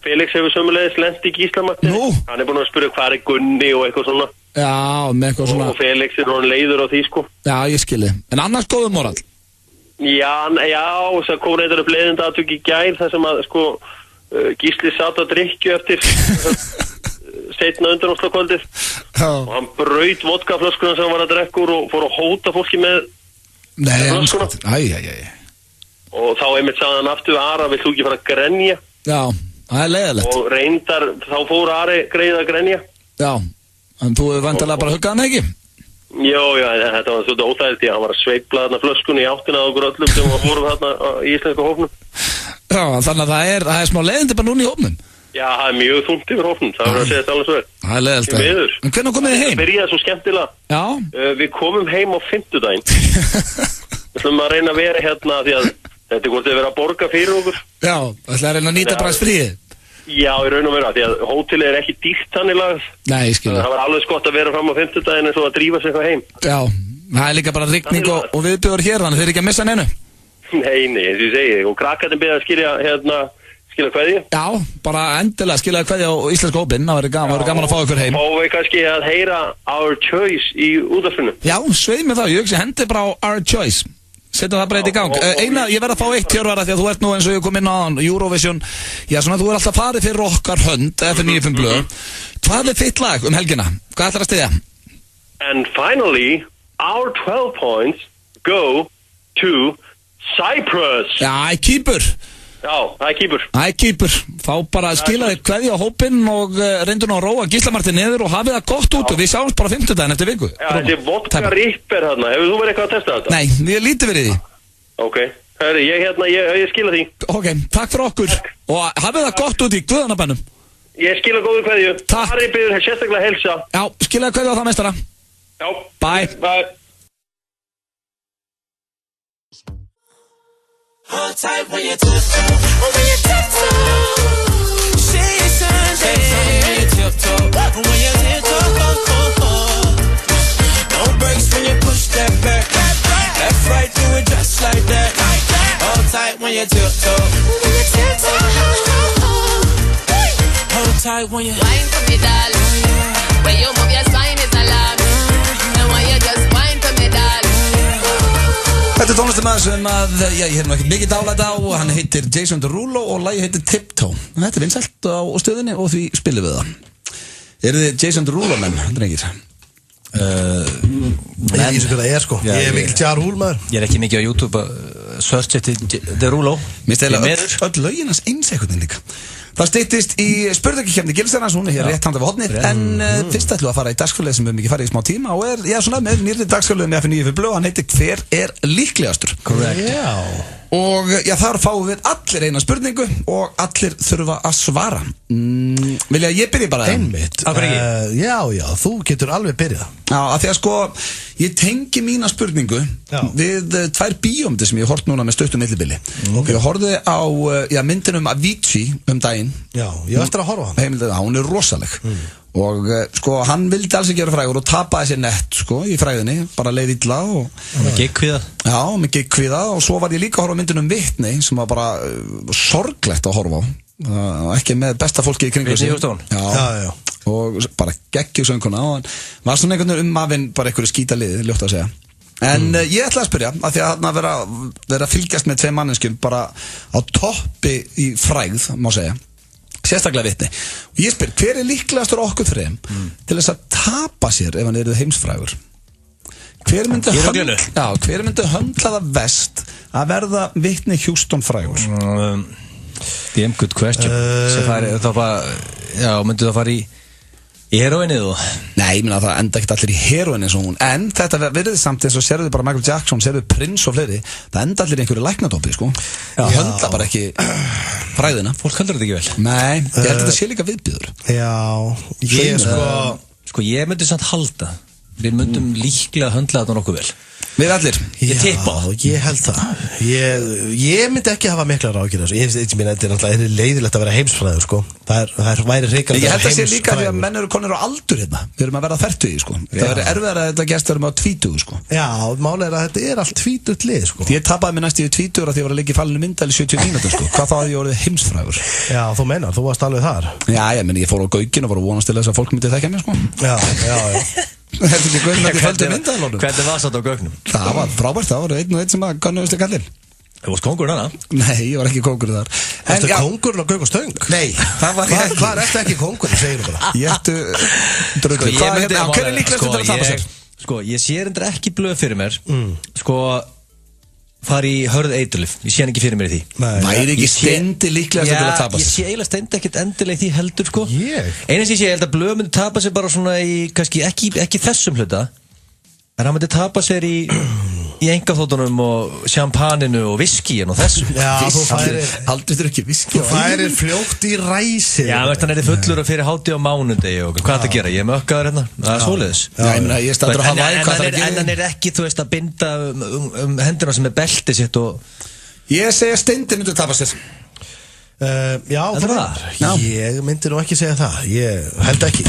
Felix hefur sömulegis lent í Gísla Martini. Nú? Hann er búinn að spyrja hvað er Gunni og eitthvað svona. Já, með eitthvað svona... Og Felix er hann leiður á því, sko. Já, ég skilji. En annars góður moral? Já, það kom reyndar upp leiðinda aðtök í gær þar sem að, sko, Gísli satt að drykju eftir... setna undanúrslitakvöldið og hann braut vodkaflöskuna sem hann var að drekka úr og fór að hóta fólki með flöskuna. Og þá einmitt sagði hann aftur Ara, vill þú ekki fara að grenja? Já, það er leiðilegt. Og reyndar, þá fór Ari greið að grenja. Já, en þú hefur vantilega bara huggað hann ekki? Jó, þetta var svolítið óþægilegt því að hann var að sveifla þarna flöskunni í áttina á okkur öllum sem voru þarna í íslenska hópnum. Já, þannig að það er smá leiðindi bara núna í hópnum. Já, það er mjög þungt yfir hópnum, það verður að segja þetta alveg svo vel. Það er leiðilegt. En hvernig komið þið heim? Það byrjaði svo skemmtilega. Já. Við komum heim á 50-daginn. Við ætlum að reyna að vera hérna því að þetta er hvort þið verið að borga fyrir okkur. Já, það ætlaði að reyna að nýta bragsfríið. Já, í raun og vera, því að hótelið er ekki dýrt þannig lagað. Nei, ég skilja. Það var alveg skott að vera fram á 50-daginn en svo að drífa sig eitthvað heim. Já, það er líka bara rigning og viðbjóður hér, þannig þeir eru ekki að missa neinu. Nei, eins og ég segi, og krakkarnir byrja að skilja kveðju. Já, bara endilega skilja kveðju á íslensku hópinn, það verður gaman að fá ykkur heim. Og við kannski að heyra Our Choice í útvarpinu. Já, sveið mér þá, ég hugsi hendi bara á Our Choice. Setjum það bara eitt í gang. Eina, ég verð að fá eitt Hjörvar því að þú ert nú eins og ég kom inn á Eurovision. Já, svona þú alltaf farið fyrir okkar hönd, FM95 blöð. Hvað þitt lag helgina? Hvað ætlar að styðja? And finally, our 12 points go to Cyprus. Já, keeper. Keeper. Fá bara að skila þig kveðja á hópinn og reyndu nú að róa Gísla Martin niður og hafið það gott út og við sjáumst bara 50 daginn eftir viku. Já, þessi vodka ripper þarna, hefur þú verið eitthvað að testa þetta? Nei, ég lítið verið því. Ok, herri, ég skila því. Ok, takk fyrir okkur og hafið það gott út í guðanabænum. Ég skila góðu kveðju. Takk. Harry biður sérstaklega heilsa. Já, skilaði kveðju á það meistara. Já. Bye. Hold tight when you tiptoe. When you tiptoe. Say it's Sunday. When you tiptoe. When you tiptoe. No brakes when you push that back. Left, right, do it just like that. Hold tight when you tiptoe. When you tiptoe. Hold tight when you wine for me, darling. When you move your spine is alarming. And when you just wine for me, darling. Þetta tónlistamæður sem ég hef nú ekkert mikið dálæti á, hann heitir Jason Derulo og lagi heitir Tiptoe. Þetta er vinsælt á stöðinni og því spilum við það. Eru þið Jason Derulo menn, drengir? Ég veit hvað það sko. Ég er mikil Ja Rule maður. Ég er ekki mikið á YouTube að search eftir Derulo. Mér stæla öll löginans eins einhvern líka. Það styttist í spurningakeppni Gilsarans, hún er hér rétt handa við hornið, en fyrst ætlum við að fara í dagskrárlið sem við mikið farið í smá tíma og svona með nýrri dagskrárlið með FM95 blöð, hann heitir Hver er líklegastur? Correct. Og þar fáum við allir eina spurningu og allir þurfa að svara. Vilja ég byrja bara? Einmitt. Já, þú getur alveg byrjað. Já, af því að sko, ég tengi mína spurningu við tvær bíómyndir sem ég hort núna með stuttum millibili. Ég horfði á myndin Avicii daginn. Já, ég var eftir að horfa á hann. Hún er rosaleg. Og sko, hann vildi alls ekki gera frægur og tapaði sér nett sko, í fræðinni, bara leið illa og með giggkvíða. Já, með giggkvíða og svo var ég líka að horfa á myndin Vitni sem var bara sorglegt að horfa á. Ekki með besta fólki í kringu sig. Já. Og bara geggjusönguna og hann var svona einhvern veginn mafinn bara einhverju skítalið, ljótt að segja. En ég ætla að spyrja, af því að hann vera að fylgjast með tvei manneskjum bara á toppi í frægð, má segja. Sérstaklega Vitni. Og ég spyr, hver er líklegastur okkur þreim til þess að tapa sér ef hann er heimsfrægur? Hver myndi höndla það vest að verða Whitney Houston frægur? Damn good question. Myndi það fara í heroinnið og? Nei, ég minna að það enda ekkert allir í heroinni eins og hún. En þetta verður samt eins og sérðu bara Michael Jackson, sérðu Prince og fleiri. Það enda allir í einhverju læknadópi, sko. Það höndla bara ekki fræðina. Fólk höndlar þetta ekki vel. Nei, ég held að þetta sé líka viðbjóður. Já, ég myndi samt halda. Við myndum líklega höndla þetta nokkuð vel. Við allir. Ég tippa. Ég held það. Ég myndi ekki hafa mikla rákir þessu. Ég meina, þetta er leiðilegt að vera heimsfræður, sko. Það væri hrikalega ég held að sé líka því að menn eru konir á aldur hérna. Við erum að verða 40, sko. Það verður erfiðar að þetta gerst verðum á 20, sko. Já, málið er að þetta er allt 20 lið, sko. Ég tapaði mig næst í 20 ára því að ég var að leggja í fallinu myndali 70 mínútur, sko. Hvað þá að ég orðið heimsfrægur? Já, þú meinar, þú varst alveg þar. Já, ég fór á Gaukinn og var að vonast til þess að fólk myndi þekkja mig, sko. Já. Hvernig var það á Gaugnum? Það var frábært, það var einn og einn sem að kannuðist ekki allir. Þú varst kóngurinn hana? Nei, ég var ekki kóngurinn þar. Varstu kóngurinn á Gauk og Stöng? Nei, það var ég ekki. Hvað er ekki kóngurinn, segir þú bara? Ég ættu dröggu. Hver er líklegast til að tapa sér? Sko, ég sé endur ekki blöð fyrir mér. Sko, fari í hörð eiturlif. Ég sé hann ekki fyrir mér í því. Væri ekki Steindi líklegast til að tapa sér? Ég sé eiginlega Steindi ekkert endilega í því heldur, sko. Einu sem ég sé, ég held að blöð myndi tapa sér bara svona í, kannski ekki þessum hluta. En hann myndi tapa sér í engaþóttunum og sjampaninu og viskíin og þessum. Já, þú færir aldrei drukkið viskí. Þú færir fljótt í ræsi. Já, hann er fullur og fyrir hátíð á mánudegi og hvað það gera? Ég mökkaður hérna. Það er svoleiðis. Já, ég meina, ég stættur að hafa hvað það að gera. En hann er ekki, þú veist, að binda hendina sem er beltið sitt og... Ég segja Steindi myndi tapa sér. Já, ég myndi nú ekki segja það. Ég held ekki.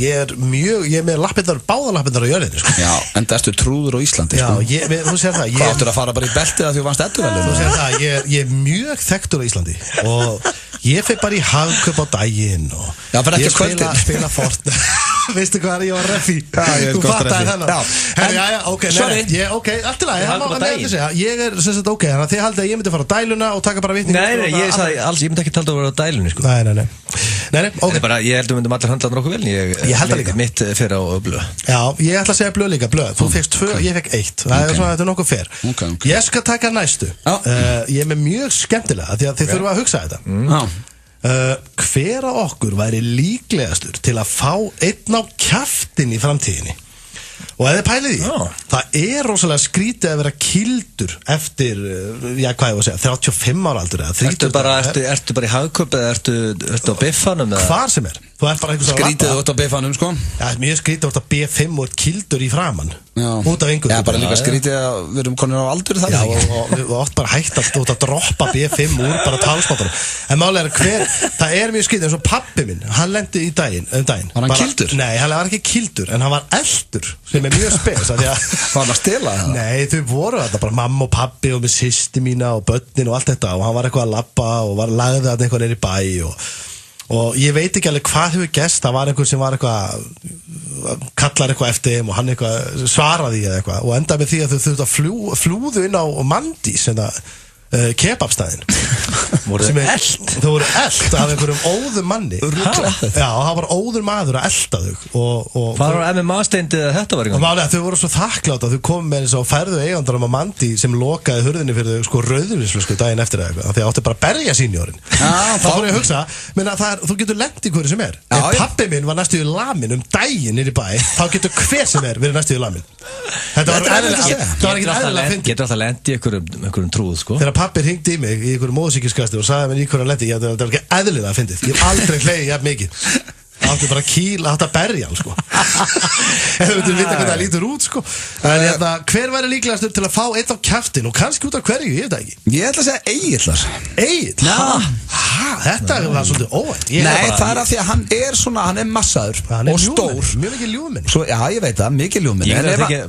Ég er með báðalappirnar á jörðinni, sko. Já, en það ertu trúður á Íslandi, sko. Já, þú sér það. Hvað áttur að fara bara í beltið að því þú vannst edduvelun? Þú sér það, ég er mjög þekktur á Íslandi og ég fer bara í hagkaup á daginn og já, ég spila Fortnite. Veistu hvað ég var reffi? Þú fattaði þennan. Já, ok, allt í lagi. Ég er sem sagt ok, þannig að þið haldið að ég myndi fara á dæluna og taka bara vitning. Nei, ég sagði alls, ég myndi ekki talda að vera á dælunni, sko. Nei, ok. Ég held að við myndum allir handla nokkuð vel. Ég held það líka. Mitt fer á blöð. Já, ég ætla að segja blöð líka, blöð. Þú fegst 2, ég fekk 1. Það er svona, þetta er nokkuð fer. Ég skal taka næstu. Ég er með mjög skemmtilega, því að þið þurfa að hugsa þetta. Hver á okkur væri líklegastur til að fá einn á kjaftinn í framtíðinni? Og ef þið pælið í, það er rosalega skrítið að vera kildur eftir, já hvað ég var að segja, 35 ára aldur eða 30. Ertu bara í hagkaup eða ertu á biffanum? Hvar sem er. Þú ert bara einhvers að skrítið út á biffanum, sko. Já, mjög skrítið út á B5 og ert kildur í framann. Út af einhverju. Já, bara líka skrítið að við erum konir á aldur það. Já, og við ótt bara hægt að droppa B5 úr bara talsmátanum. En málega það er mjög skrítið, eins og pabbi minn, hann lendi í daginn. Var hann kildur? Nei, hann var ekki kildur, en hann var eldur, sem er mjög spes. Var hann að stela það? Nei, þau voru þetta, bara mamma og pabbi og með systir mína og börnin og allt þetta og hann var eitthvað að labba og lagði þetta eitthvað neyri bæ og ég veit ekki alveg hvað hefur gerst, það var einhver sem var eitthvað kallar eitthvað eftir þeim og hann eitthvað svaraði eða eitthvað og endaði með því að þau þurftu að flúðu inn á Mandís kebabstæðin voru eld þau voru eld af einhverjum óðum manni já, það var óður maður að elda þau og hvað var MMA-steindið að þetta var og málega þau voru svo þakklátt að þau komið með eins og færðu eigandarum á Mandi sem lokaði hurðinni fyrir þau sko rauðvínsflösku daginn eftir eitthvað því átti bara að berja sínjórin þá fór ég að hugsa þú getur lent í hverju sem er ef pabbi minn var næstu í lamin daginn nýri bæ þá getur hver sem er verið næstu í lamin þetta var ekki eðlilega fyndið getur alltaf lent í einhverjum trúð sko pappi hringdi í mig í einhverju móðsíkiskasti og sagði mér í hverju hann lendi það var ekki eðlilega að fyndið ég hef aldrei hlegið jafn mikið það átti bara kýla, það átti að berja hann sko ef þú veitur vita hvernig það lítur út sko en hver væri líklegastur til að fá eitt á kjaftin og kannski út af hverju, ég veit það ekki ég ætla að segja Egillar Egill? Þetta var svolítið óvænt nei, það er af því að hann er svona, hann er massaður og stór mjög mikið ljúfmenni já, ég veit það, mikið ljúfmenni ég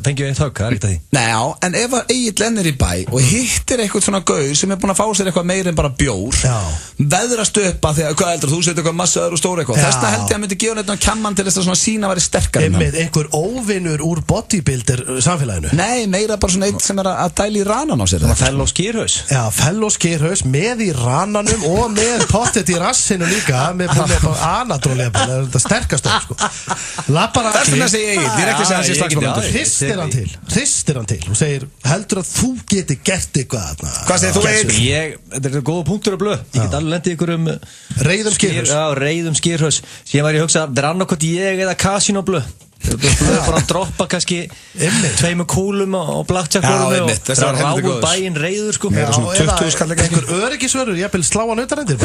fengi einn þögg, það er ekkert að því nei, en ef Egill ennir í bæ og hittir eitthvað svona gaur sem er búin að fá sér eitthvað meir en bara bjór veðrast upp að því að, hvað heldur, þú setur eitthvað massaður og stór eitthvað þess vegna held ég að myndi gefa neitt á kjamman til þess að svona sína væri sterkar einhver óvinnur úr bodybuilder samfélaginu nei, meira bara svona eitt sem er að dæla í ranan á sér fell og skýrhaus já, fell og skýrhaus með í rananum og með pottet í rassinu líka með anadrólega þetta sterkast á sko lappar þess vegna segi ég er ekki að segja sér strax hristir hann til og segir heldur að þú geti gert eitthvað hvað segir þú Egill? Þetta er góða punktur að blöð ég get alveg lendið ykkur reiðum skýrhaus sem var ég að hugsa, það er annarkot ég eða Casino blöð bara að droppa kannski 2 kúlum og blackjack-kúlum og það ráum bæinn reiður sko einhver öryggisvörður, ég vil slá hann utanendir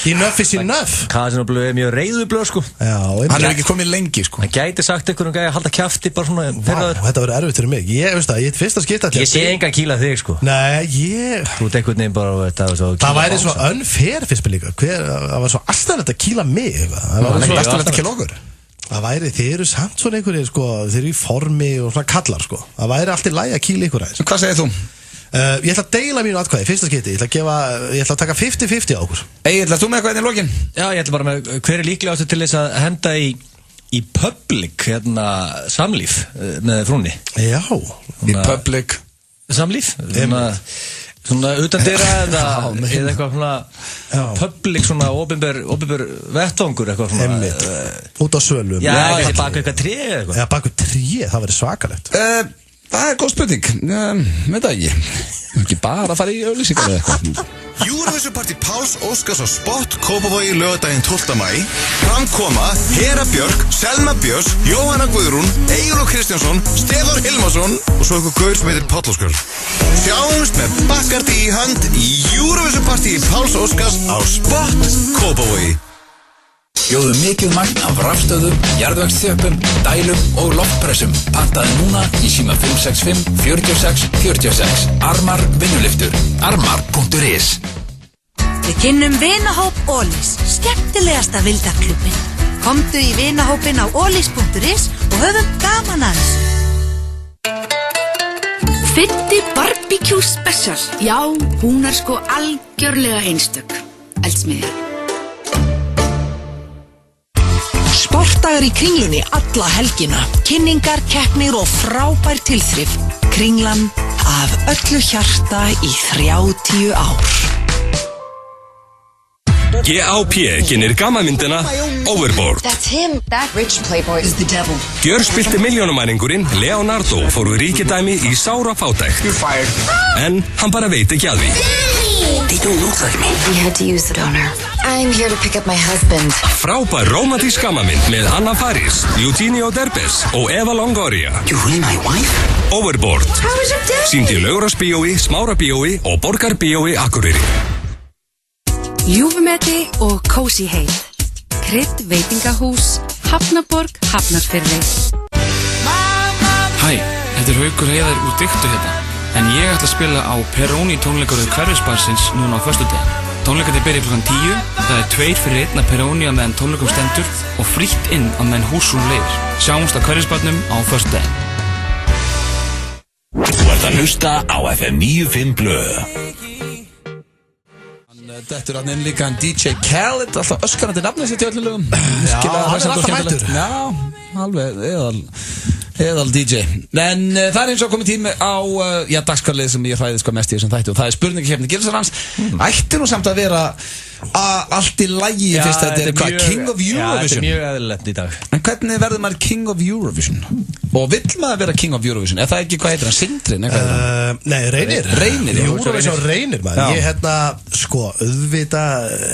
í nöffis í nöff Casino blöð er mjög reiður blöð sko hann er ekki komið lengi sko hann gæti sagt einhverjum gæði að halda kjafti bara svona þetta verður erfitt fyrir mig ég veist það, ég fyrst að skipta ég sé engan kýla þig sko nei, þú ert einhvern veginn bara það væri svo unfair fyrst með líka það var svo aðstæðilegt að kýla mig það væri, þeir eru samt svona einhverjir sko, þeir eru í formi og svona kallar sko það væri allt í lagi að kýla ykkur aðeins hvað segir þú? Ég ætla að deila mínu atkvæði, fyrsta skipti ég ætla að taka 50-50 á okkur Egill, þú með eitthvað inn í lokin? Já, ég ætla bara með, hver er líklega til þess að henda í public samlíf með frúnni já, í public samlíf svona utan dyra eða eitthvað svona public svona opinber vettvangur eitthvað svona út á svölum já, baka eitthvað tré já, baka tré, það verður svakalegt það er góð spurning veit það ekki bara að fara í auglýsingar eða eitthvað Eurovision Party Páls Óskars á Spott Kópavogi laugardaginn 12. maí framkoma Hera Björk, Selma Björns, Jóhanna Guðrún, Egil Kristjánsson, Stefán Hilmarsson og svo einhver gaur sem heitir Páll Óskar sjáumst með Bacardi í hand í Eurovision Party Páls Óskars á Spott Kópavogi Bjóðum mikið magn af rafstöðum, jarðvegsþjöppum, dælum og loftpressum. Pantaði núna í síma 565 46 46. Armar vinnuliftur. Armar.is Við kynnum vinahóp Ólís, skemmtilegasta vildarklúbbin. Komdu í vinahópin á ólís.is og höfum gaman að þessu. Fiddi Barbecue Special. Já, hún sko algjörlega einstök. Eldsmiðja. Sportdagar í Kringlunni alla helgina. Kynningar, keppnir og frábær tilþrif. Kringlan af öllu hjarta í 30 ár. GAP kynir gammamyndina Overboard. That's him. That rich playboy is the devil. Gjörspillti milljónumæringurinn Leonardo fór úr ríkidæmi í sára fátækt. You're fired. En hann bara veit ekki að því. They don't look like me. We had to use the donor. I'm here to pick up my husband. Frábær rómantísk gammamynd með Anna Faris, Eugenio Derbez og Eva Longoria. You're really my wife? Overboard. How was your day? Sýnd í Laugarásbíói, Smárabíói og Borgarbíói Akureyri. Ljúfumeti og Cozy Heit. Krydd veitingahús, Hafnaborg, Hafnarfirði. Hæ, þetta Haukur Heiðar úr Diktu hérna. En ég ætla að spila á Peroni tónleikaröð Hverfisbarsins núna á föstudaginn. Tónleikarnir byrja klukkan 10, það 2 fyrir 1 Peroni á meðan tónleikum stendur og frítt inn á meðan húsrúm leyfir. Sjáumst á Hverfisbarnum á föstudaginn. Þú ert að hlusta á FM 95 Blöð. Þetta hann inn líka DJ Khaled, alltaf öskarandi nafnið sér til öllum lögum. Já, hann alltaf mættur. Já, alveg, eðal DJ. En það eins og komið tími á dagskarlið sem ég hræði mest í þessum þætti og það spurningakefni Gilsarans. Ætti nú samt að vera allt í lagi fyrst þetta hvað, King of Eurovision. Já, þetta mjög eðlilegt í dag. En hvernig verður maður King of Eurovision? Og vill maður vera King of Eurovision? Er það ekki, hvað heitir hann, Sindri? Nei, Reynir. Eurovision Reynir maður. Ég auðvita,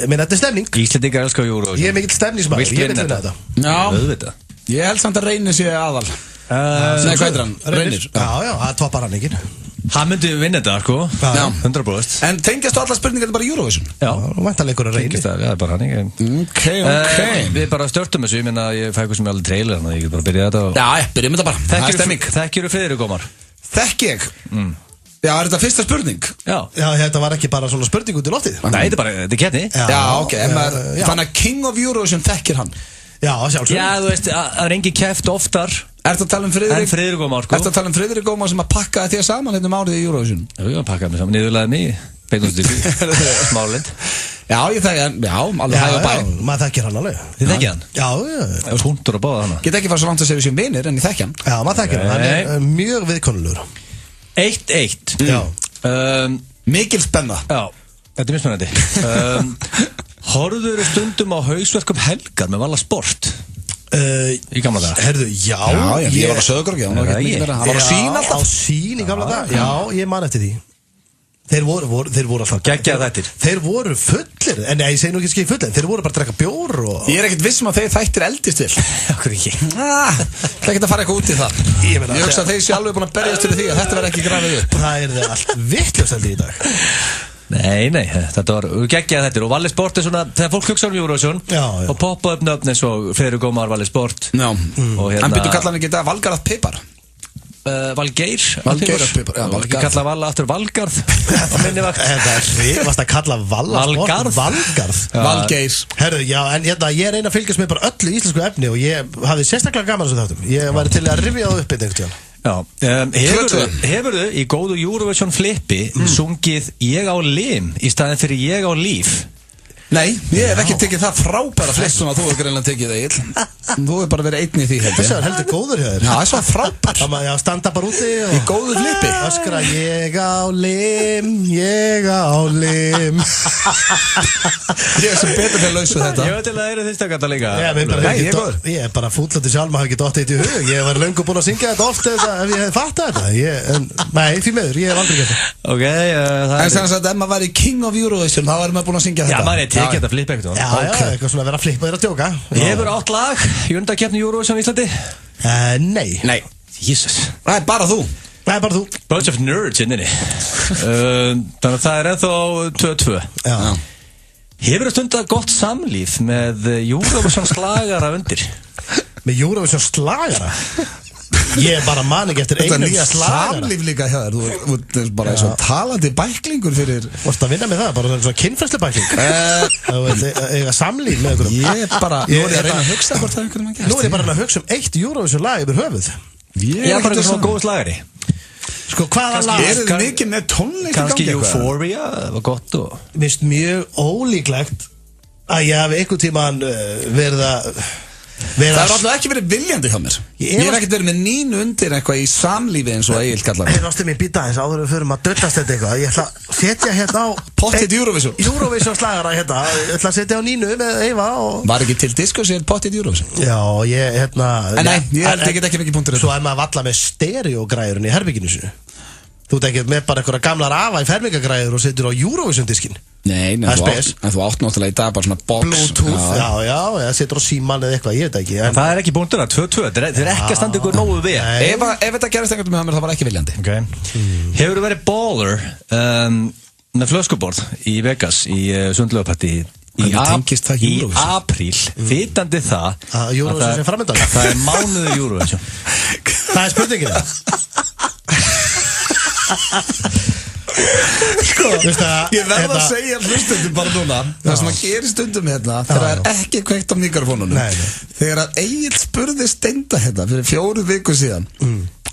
þetta stemning. Íslendingar elskar Eurovision. Ég mikill stemningsmaður, ég vil vinna þetta. Já, auðvita. Ég held samt að Reynir sé aðal. Nei, hvað heitir hann? Reynir. Já, það toppar hann ekki. Hann myndi vinna þetta, sko. 100%. En tengjast á alla spurningar bara Eurovision? Já. Væntanleikur að Reynir. Já, það er bara hann, ekki. Ok. Við bara störtum þessu, ég minna, ég fæ eitthvað sem er alveg trailer, þannig að ég get bara byrja þetta. Já, byrjum þetta bara. Það er stemming. Þekkjur Friðrik Ómar? Þekki ég? Já, er þetta fyrsta spurning? Já, þetta var ekki bara svona spurning út í loftið. Nei, þetta er keppni. Já, ok, þannig að King of Eurovision þekkir hann. Já, sjálfsög. Já, þú veist, það er engin keppt oftar. Ertu að tala Friðrik? En Friðrik Ómar, sko. Ertu að tala Friðrik Ómar sem að pakka þér saman hérna árið í Eurovision? Já, ég pakkaði mig saman, niðurlaði mig. Beinast ykkur, smálind. Já, ég þekki hann, alveg hæg og bæ. Maður þekkir hann alveg. Þið þekki hann? Já. Það er hundur að báða hana. Get ekki fara svo langt að segja sem vinir, en ég þekki hann. Já, maður þekkir hann, hann er mjög viðkonnulegur. 1-1. Já. Mikil spenna. Já, þetta er mjög spennandi. Horfður stundum á hausverkum helgar með Vala Sport? Í gamla daga. Herðu, já. Ég var á Söðgörg, hann var á Sýn alltaf. Á Sýn í gamla daga. Já, ég man eftir því. Þeir voru alltaf geggjað þættir. Þeir voru fullir, en ég segi nú ekki skil fullir. Þeir voru bara að drekka bjór og ég er ekkert vissum að þeir þættir eldist vil. Okkur ekki. Það er ekkert að fara eitthvað út í það. Ég hugsa að þeir sé alveg búin að berjast fyrir því að þetta verði ekki grafið upp. Það er allt vitlaust held ég í dag. Nei, þetta var geggjað þættir og Valli Sport er svona, þegar fólk hugsa Eurovision og poppa upp nöfn eins og Friðrik Ómar, Valli Sport. Já, hann byrju kalla hann ekki þetta Valgarð Pipar. Valgeir Pipar, já, Valgarð. Kalla Valla aftur Valgarð. Þetta er hrifast að kalla Valla Sport Valgarð. Valgeir. Herru, já, en ég reyna að fylgjast með bara öllu íslensku efni og ég hafði sérstaklega gaman þessu þáttum. Ég væri til að rifja það upp einhvern tíðan. Já, hefurðu í góðu Eurovision flippi sungið Ég á lim í staðin fyrir Ég á líf? Nei, ég hef ekki tekið það frábæra flipp sem að þú hefur greinlega tekið það Egill. Þú hefur bara verið einn í því held ég. Þessi er heldur góður hjá þér. Já, það er svo frábær. Já, standa bara úti og í góðu flippi öskra Ég á lim, ég á lim. Ég er sem betur fyrir að lausa þetta. Ég veit til að það eru þýstakanta líka. Ég er bara fúllandi sjálf, maður hafi ekki dottið í hug. Ég var löngu búinn að syngja þetta oft ef ég hef fattað þetta. Nei, því miður, ég hef aldrei gert það. Ok, en sem sagt, ef maður væri King of Eurovision, þá væri maður búinn að syngja þetta. Tekið þetta flip ekkert. Já, eitthvað svona að vera að flippa þér að djóka. Hefur átt lag í undankeppni Eurovision í Íslandi? Nei. Jesus. Það er bara þú. Bunch of nerds inninni. Þannig að það er ennþá 2-2. Já. Hefur það stundar gott samlíf með Eurovision slagara undir? Með Eurovision slagara? Ég bara man ekki eftir einum nýja slagara. samlíf líka hjá þér. Þú er bara eins og talandi bæklingur fyrir. Vorstu að vinna með það, bara svona kynferðslu bækling. Það var eiga samlíf með einhverjum. Ég bara, nú er ég að reyna að hugsa hvort það einhverjum að gera. Nú er ég bara að hugsa eitt Eurovision lag yfir höfuð. Ég er bara svona góð slagari. Sko, hvaða lag? Er þið mikið með tónleik í gangi? Kannski Euphoria, það var gott og... Mér finnst mjög ólíklegt að ég hafi einhvern tímann verið að... Það er alltaf ekki verið viljandi hjá mér. Ég hef ekkert verið með Nínu undir eitthvað í samlífi eins og Egil kallar. Hey, rástu mig býta eins áður við förum að döttast þetta eitthvað. Ég ætla að setja hérna á... Pottit Eurovision. Eurovision slagara hérna. Ég ætla að setja á Nínu með Eyva og... Var ekki til disco sér Pottit Eurovision? Já, ég hérna... Nei, ég held ekki ekki mikið punktur. Svo er maður valla með stereogræðurinn í herbygginu sinu. Þú ert ekki með bara einhverja gamlar afa í fermingagræður og setur á Eurovision diskin. Nei, en þú átt náttúrulega í dag bara svona box. Bluetooth, já, setur á síman eða eitthvað, ég veit ekki. En það er ekki punktur að 2-2, þetta er ekki að standa ykkur nógu við. Ef þetta gerist einhvern með mér, það var ekki viljandi. Hefur þú verið baller með flöskuborð í Vegas í Sundlaugapartí í apríl, vitandi það að Eurovision sé framöndan? Það er mánuður Eurovision. Það er spurningin það. Sko, ég verð að segja hlustundum bara núna. Það sem að gera stundum hérna þegar það er ekki kveikt á mikrofónunum. Þegar að Egill spurði Steinda hérna fyrir 4 vikur síðan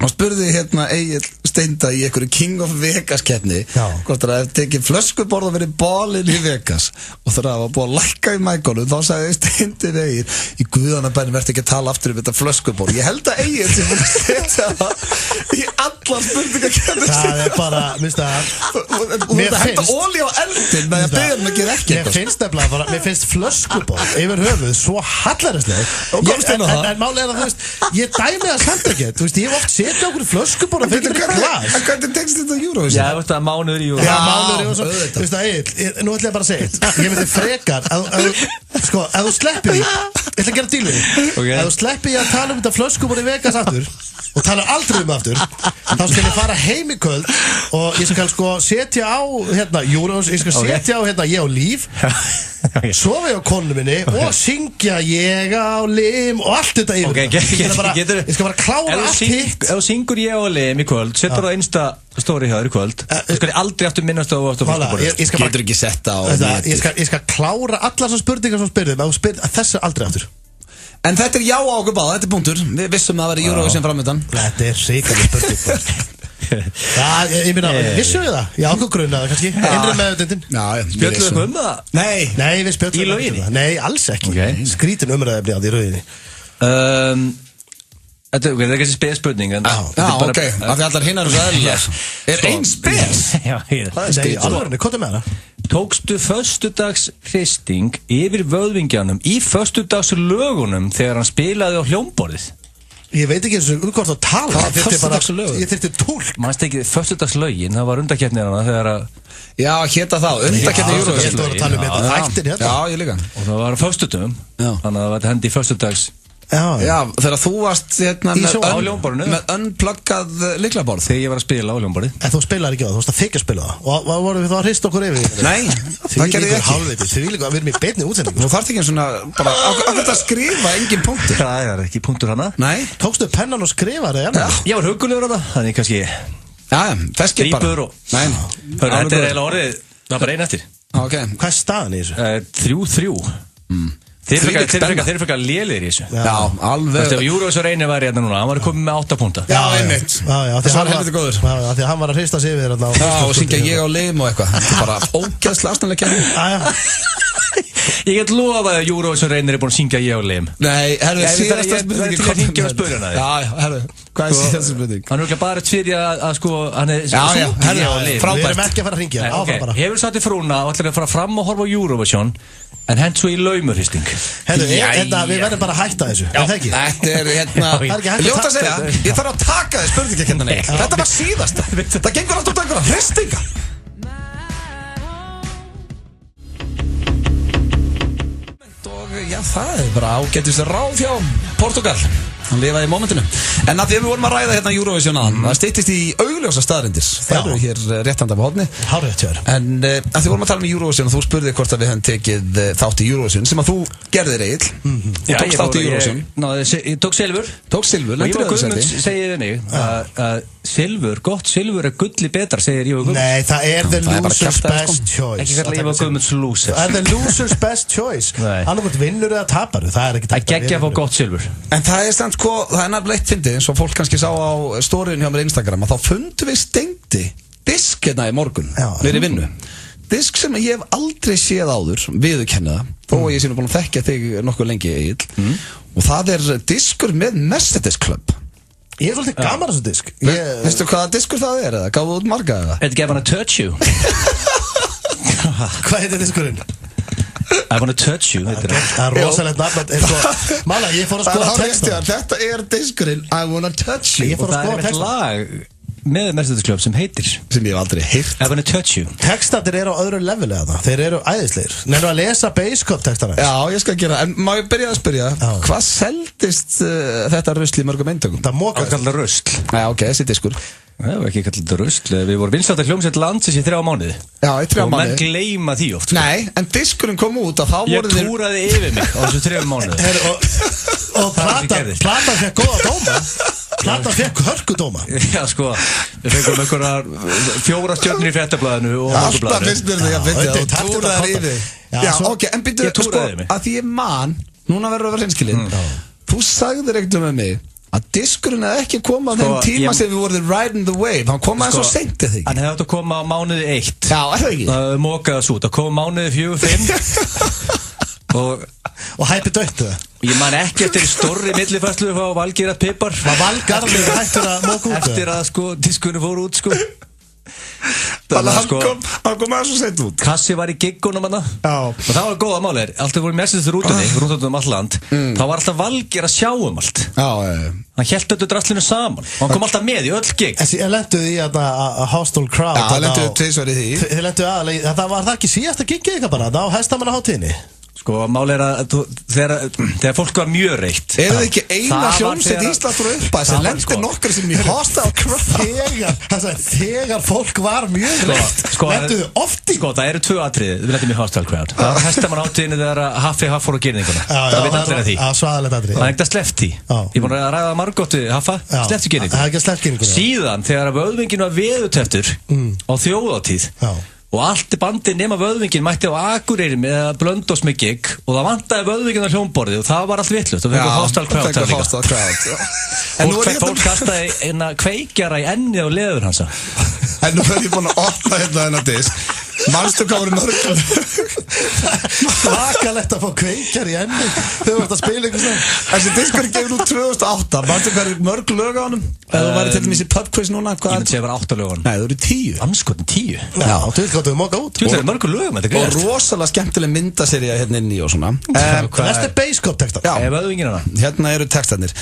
og spurði hérna Egill Steinda í einhverju King of Vegas keppni hvort það hefði tekið flöskuborð og verið ballinn í Vegas og þegar það var búið að lækka í mækónum þá sagði Steindi við Egill í guðanabænum verði ekki að tala aftur um þetta flöskuborð. Ég held að Egill sem búið að setja það í allar spurningakeppni. Það er bara, minnst að mér finnst olí á eldin með að beða að gera ekki eitthvað. Mér finnst flöskuborð yfir höfuð svo hallarislega en máli er að þú veist ég dæmi það samt ekki, þú veist ég hef oft setja okkur flöskuborð og fengið mér glas. En hvernig tekst þetta Eurovision? Já, veist það, mánuður í Eurovision. Já, mánuður í Eurovision. Þú veist það, Egill, nú ætla ég bara að segja eitt. Ég myndi frekar, sko, ef þú sleppir því, ég ætla að gera díl við því. Ef þú sleppir ég að tala um þetta flöskuborð í Vegas aftur og tala aldrei aftur, þá skal ég fara heim í kvöld og ég skal sko setja á hérna Eurovision, ég skal setja á hérna Ég á líf, sofa ég á konu minni og syngja Ég á lim og allt þetta yfir. Ég skal bara klára allt hitt. Ef þú syngur Ég á lim í kvöld, setur það Insta story hjá þér í kvöld, þú skal aldrei aftur minnast á flöskuborðið. Getur ekki setta á ég skal klára allar þessar spurningar sem spyrðum, ef þú spyrð þessu aldrei aftur. En þetta er já á okkur báða, þetta er punktur. Við vissum að það væri Eurovision framöndan. Þetta er ríkandi spurning. Já, ég minna, vissum við það? Já, okkur grunnaði kannski. Innri meðutindin. Spjöldum við það? Nei, við spjöldum í lauginni? Nei, alls ekki. Skrítin umræðefni á því rauðinni. Þetta er ekki þessi spes spurning. Já, ok, af því allar hinnar þessu eðlilega. Er einn spes? Já, nei, alvarni, hvað er með það? Tókstu föstudags hristing yfir vöðvingjanum í föstudagslögunum þegar hann spilaði á hljómborðið? Ég veit ekki eins og hvort að tala. Ég þyrfti tólk. Manst ekki föstudagslögin, það var undakeppnir hana þegar að... Já, hétta þá, undakeppni Eurovision. Ég var að tala um þetta ættin hérna. Já, ég líka. Og það var á föstudagum, þannig að það var hendi í föstudags... Já, þegar þú varst hérna með unpluggað lyklaborð. Þegar ég var að spila á hljómborðið. En þú spilaði ekki á það, þú varst að þykja að spila það. Og voru við þá að hrista okkur yfir? Nei, það gerði ég ekki. Þið vil ekki að við erum í beinni útsendingu. Þú þarft ekki svona, bara, ákveðt að skrifa engin punktur. Það er ekki punktur hana. Nei. Tókstu pennan og skrifaði hana? Ég var hugulegur á það, þannig kannski... Já, feskir bara. Nei, þetta er eiginlega orðið, það var bara einn eftir. Hvað er staðan í þessu? 3-3. Þeir eru frekar lélir í þessu. Já, alveg. Þú veist, ef Júrósson Reynir var hérna núna, hann var komið með 8 punkta. Já, einmitt. Það var helviti góður. Já, því að hann var að hrista sig yfir hérna. Já, og syngja Ég á lim og eitthvað. Þetta er bara ógeðslega aðstæðanlega kemur. Ég get lofað að Júrósson Reynir er búin að syngja Ég á lim. Nei, herru, síðasta spurning. Ég hringi að spura hana þig. Já, herru, hvað er síðasta spurning? Hann er ekki bara fyrir að sko, hann er Við erum ekki að fara að hringja. Hefur satt í frúna og ætlar að fara fram og horfa á Eurovision en hent svo í laumurhristing. Herru, við verðum bara að hætta þessu. Já, þetta er hérna ljótt að segja, ég þarf að taka þið spurningakennan. Þetta var síðasta. Það gengur alltaf út einhverja hristinga. Já, það er bara ágætist ráð hjá Portugal. Hann lifaði í momentinu. En að því við vorum að ræða hérna Eurovision aðan, það styttist í augljósa staðreyndir. Það eru hér rétt handa á horni. Hárrétt hjá þér. En að því vorum að tala um Eurovision og þú spurði hvort að við hefum tekið þátt í Eurovision, sem að þú gerðir, Egill. Þú tókst þátt í Eurovision. Ég tók silfur. Tók silfur, og Ívar Guðmunds segir henni að silfur, gott silfur gulli betra, segir Ívar Guðmunds. Nei, það the loser's best choice. Ekki kalla Ívar Guðmunds loser. Það the loser's best choice. Annarkvæmt vinnur eða tapar. Það ekki að geggja að fá gott silfur. En það samt sko, það nefnilega eitt fyndið, eins og fólk kannski sá á storyinu hjá mér Instagram, að þá fundum við Steindi disk hérna í morgun við í vinnu. Disk sem ég hef aldrei séð áður, viðurkenna það, þó að ég sé nú búin að þekkja þig nokkuð lengi, Egill. Og það diskur með Mercedes Club. Ég svolítið gaman þessu disk. Veistu hvaða diskur það eða? Gáðu út marga eða? Þetta gef hann að touch you. Hvað heitir diskurinn? I wanna touch you. Það rosalegt nafn. Mála, ég fór að skoða texta. Þetta diskurinn I wanna touch you. Og það eitt lag með Mercedes Club sem heitir sem ég hef aldrei heyrt I wanna touch you. Textatir eru á öðru leveli að það. Þeir eru æðislegir. Nefnum að lesa Basecop textana. Já, ég skal gera. En má ég byrja að spyrja hvað seldist þetta rusl í mörgum eintökum? Það mókar. Það kallar rusl. Já, ok, þessi diskur. Það var ekki kallað rusl. Við vorum vinsælasta hljómsveit landsins í 3 mánuði. Já, í 3 mánuði. Og menn gleyma því oft. Nei, en diskurinn kom út að þá voru þeir... Ég túraði yfir mig á þessu 3 mánuði. Og platan fekk góða dóma. Platan fekk hörkudóma. Já, sko, við fengum einhverjar 4 stjörnur í Fréttablaðinu og Morgunblaðinu. Alltaf finnst mér því að finna og túraði yfir. Já, ok, en byrju, sko, að því ég man, núna verður að vera hreinskilinn, þú sagðir ekkert með mig að diskurinn hefði ekki komað á þeim tíma sem við vorum riding the wave. Hann kom aðeins og seintið þig. Hann hefði átt að koma á mánuði 1. Já, er það ekki? Það mókaðast út. Það kom mánuði 4, 5 og hætti döttu það. Ég man ekki eftir stórri millifærslu á Valgeir að Pippar. Var Valgarður hættur að móka út? Eftir að sko diskurinn fór út sko. Þannig að hann kom aðeins og seint út. Kassi var í giggunum hana. Og það var góða málir. Alltaf voru Mercedes rútunni, rútunum all land. Það var alltaf Valgeir að sjá allt. Hann hélt öllu draslinu saman. Og hann kom alltaf með í öll gig. Ég lentuð í að hostile crowd. Já, lentuð tvisvar í því. Þið lentuð aðalega, það var það ekki síðasta gigið eitthvað bara, það á Hestamannahátíðinni. Sko, máli að þegar fólk var mjög reitt. Er það ekki eina hljómsveit Íslands frá uppað sem lendi nokkur sem í hostile crowd? Þegar fólk var mjög reitt. Lenduðu oft í? Sko, það eru 2 atriði, við lendum í hostile crowd. Það var Hestamannahátíðinni þegar Haffi fór á girðinguna. Það veit allir að því. Svaðalegt atriði. Það er ekkert að sleppt því. Ég er búin að ræða Margóttu Haffa, sleppt í girðinguna. Síðan, þegar vöðvingin var veðurteftur á þjóðhátíð og allt bandið nema vöðvingin mætti á Akureyri með Blönduós með gig og það vantaði vöðvingin á hljómborðið og það var allt vitlaust og fengið hostile crowd þar líka. Fólk kastaði eina kveikjara í ennið og leður hansa. En nú er ég búin að opna þennan disk. Manstu hvað voru mörg Svakalegt að fá kveikjar í ennið þegar þú ert að spila eitthvað svona. Þessi diskur er gefin út 2008. Manstu hvað er mörg lög á honum? Ef þú væri til dæmis í pub quiz núna, ég myndi segja að það var 8 lög á honum. Nei, það eru 10. Anskotin 10? Já, þú veit hvað þú móka út. Þú veit það er mörgur lögum, þetta er greiðast. Og rosalega skemmtileg myndaserja hérna inni og svona. Næst er Basecop textar. Já, vöðvingin hana. Hérna eru textarnir.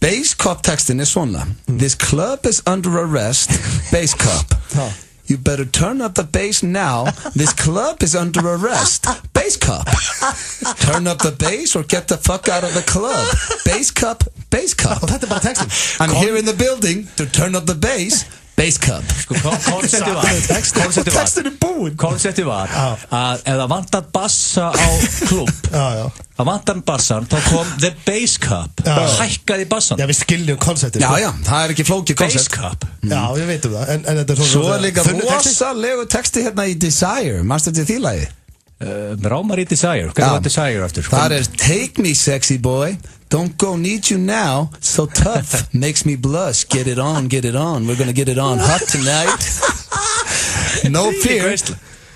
Basecop textin er svona. This club is under arrest. Basecop. You better turn up the bass now. This club is under arrest. Basecop. Turn up the bass or get the fuck out of the club. Basecop. Basecop. Þetta er bara textin. I'm here in the building to turn up the bass. Basecop. Konseptið var að ef það vantar bassa á klubb það vantar bassan, þá kom The Basecop og hækkaði bassan. Já, við skiljum konseptið. Já, það er ekki flókið konsept. Basecop. Já, við veitum það. En þetta er svo er líka rosalegu texti hérna í Desire. Manstu þetta í því lagi? Rámar í Desire. Hvað var Desire eftir? Það er Take me sexy boy. Don't go need you now. So tough makes me blush. Get it on, get it on. We're gonna get it on hot tonight. No fear.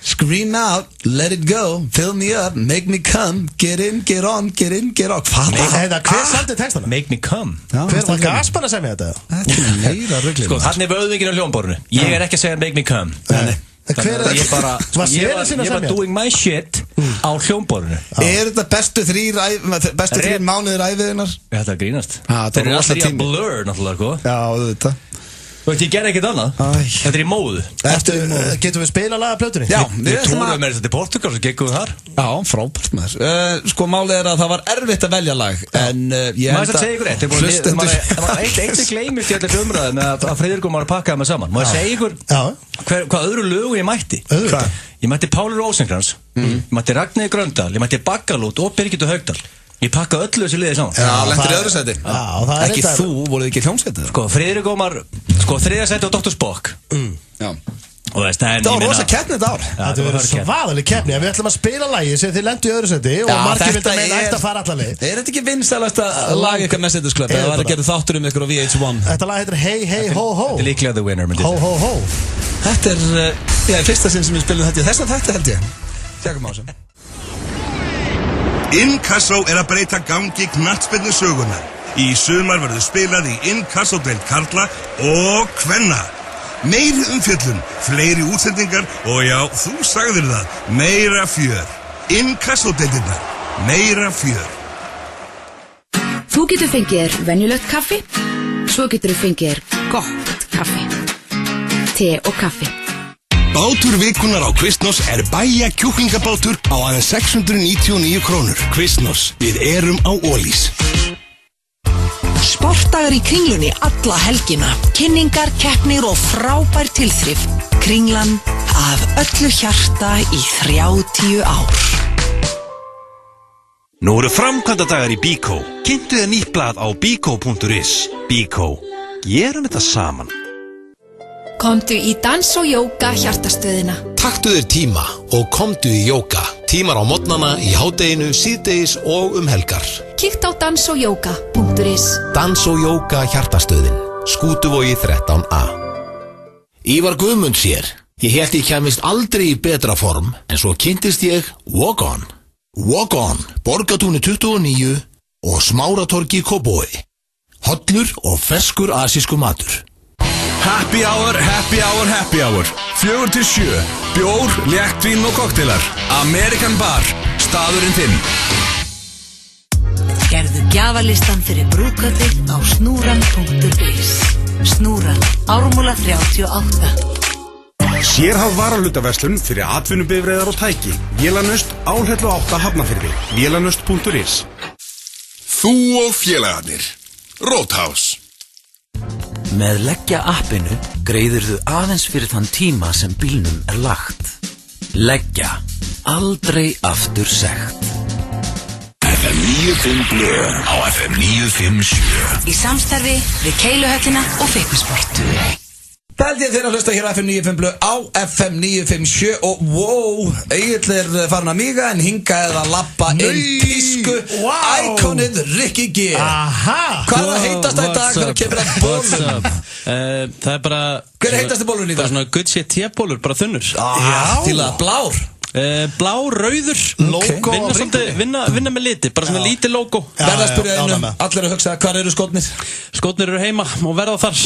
Scream out, let it go. Fill me up, make me come. Get in, get on, get in, get on. Hver samti textana? Make me come. Hver var Gaspan að segja þetta? Þetta er meira ruggli. Sko, hann er vöðvingin á hljómborðinu. Ég er ekki að segja make me come. Ég var doing my shit á hljómborðinu. Er þetta bestu 3 mánuðir æviðinnar? Þetta er grínast. Þeir eru alltaf í að Blur náttúrulega. Já, þetta Þú veist, ég gerði ekkert annað. Þetta í móðu. Getum við spila laga plötunni? Já, við tórum með þetta til Portugal og geggum við þar. Já, frábært maður. Sko, málið að það var erfitt að velja lag, en ég held að... Má ég segja ykkur eitt? Það var eitt sem gleymist í allir umræðum með að Friðrikur var að pakka það með saman. Má ég segja ykkur hvað öðru lögu ég mætti? Ég mætti Páli Rósenkrans, ég mætti Ragnheiði Gröndal, ég mætti Baggalút og Birgittu Haugdal. Ég pakkaði öllu þessu liði saman. Já, lentur í öðru sæti. Ekki þú, voruð ekki hljómsætið? Sko, Friðrik Ómar, þriðja sæti og Dr. Spock. Já. Og það var rosa keppni þetta ár. Þetta var svaðaleg keppni. Við ætlum að spila lagi sem þið lendu í öðru sæti og margir vilja meina ætti að fara alla leið. Er þetta ekki vinsælasta lag eitthvað með Settisklöpp? Það var að gera þáttur ykkur á VH1. Þetta lag heitir Hey Hey Ho Ho. Þetta líklega the winner, myndi ég. Ho Ho Ho. Þetta fyrsta sinn sem við spilum þetta. Þess að þetta held ég. Sjáum á þessu. Inkasso að breyta gangi knattspyrnu sögunar. Í sumar verður spilað í Inkasso-deild karla og kvenna. Meiri umfjöllun, fleiri útsendingar og já, þú sagðir það, meira fjör. Inkasso-deildirnar, meira fjör. Þú getur fengið venjulegt kaffi, svo getur þú fengið gott kaffi. Te og kaffi. Bátur vikunar á Kvistnós bæja kjúklingabátur á aðeins 699 krónur. Kvistnós, við erum á Ólís. Sportdagar í Kringlunni alla helgina. Kynningar, keppnir og frábær tilþrif. Kringlan af öllu hjarta í 30 ár. Nú eru framkvæmdadagar í Bíkó. Kynntu þér nýtt blað á bíkó.is. Bíkó. Gerum þetta saman. Komdu í dans og jóga hjartastöðina. Taktu þér tíma og komdu í jóga. Tímar á morgnana, í hádeginu, síðdegis og helgar. Kíkt á dansogjóga.is. Dans og jóga hjartastöðin. Skútuvogi 13A. Ívar Guðmunds hér. Ég hélt ég kæmist aldrei í betra form, en svo kynntist ég Walk On. Walk On, Borgatúni 29 og Smáratorgi í Kópavogi. Hollur og ferskur asískur matur. Happy hour, happy hour, happy hour. 4-7. Bjór, léttvín og koktelar. American Bar. Staðurinn þinn. Gerðu gjafalistan fyrir brúðkaupið á snúran.is. Snúran, Ármúla 38. Sérhæfð varahlutaverslun fyrir atvinnubifreiðar og tæki. Vélanust, Álhellu 8 Hafnarfirði. Vélanust.is. Þú og félagarnir. Roadhouse. Með Leggja appinu greiðirðu aðeins fyrir þann tíma sem bílnum lagt. Leggja. Aldrei aftur sekt. FM 95 Blö á FM 957. Í samstarfi við Keiluhöllina og Fitnessport. Það held ég þeirra að hlusta hér á FM 95 Blö á FM 957 og wow, Egill farin að míga en hinga eða lappa inn tísku íkonið Rikki G. Aha! Hvað er að heitast það í dag þegar kemur að bólum? Það bara... Hver heitast þið bólun í dag? Það svona good shit te-bólur, bara þunnur. Til að blár. Blár, rauður. Logo vinna með liti, bara svona lítið logo. Verða að spyrja einu, allir að hugsa, hvar eru skórnir? Skórnir eru heima og verða þar.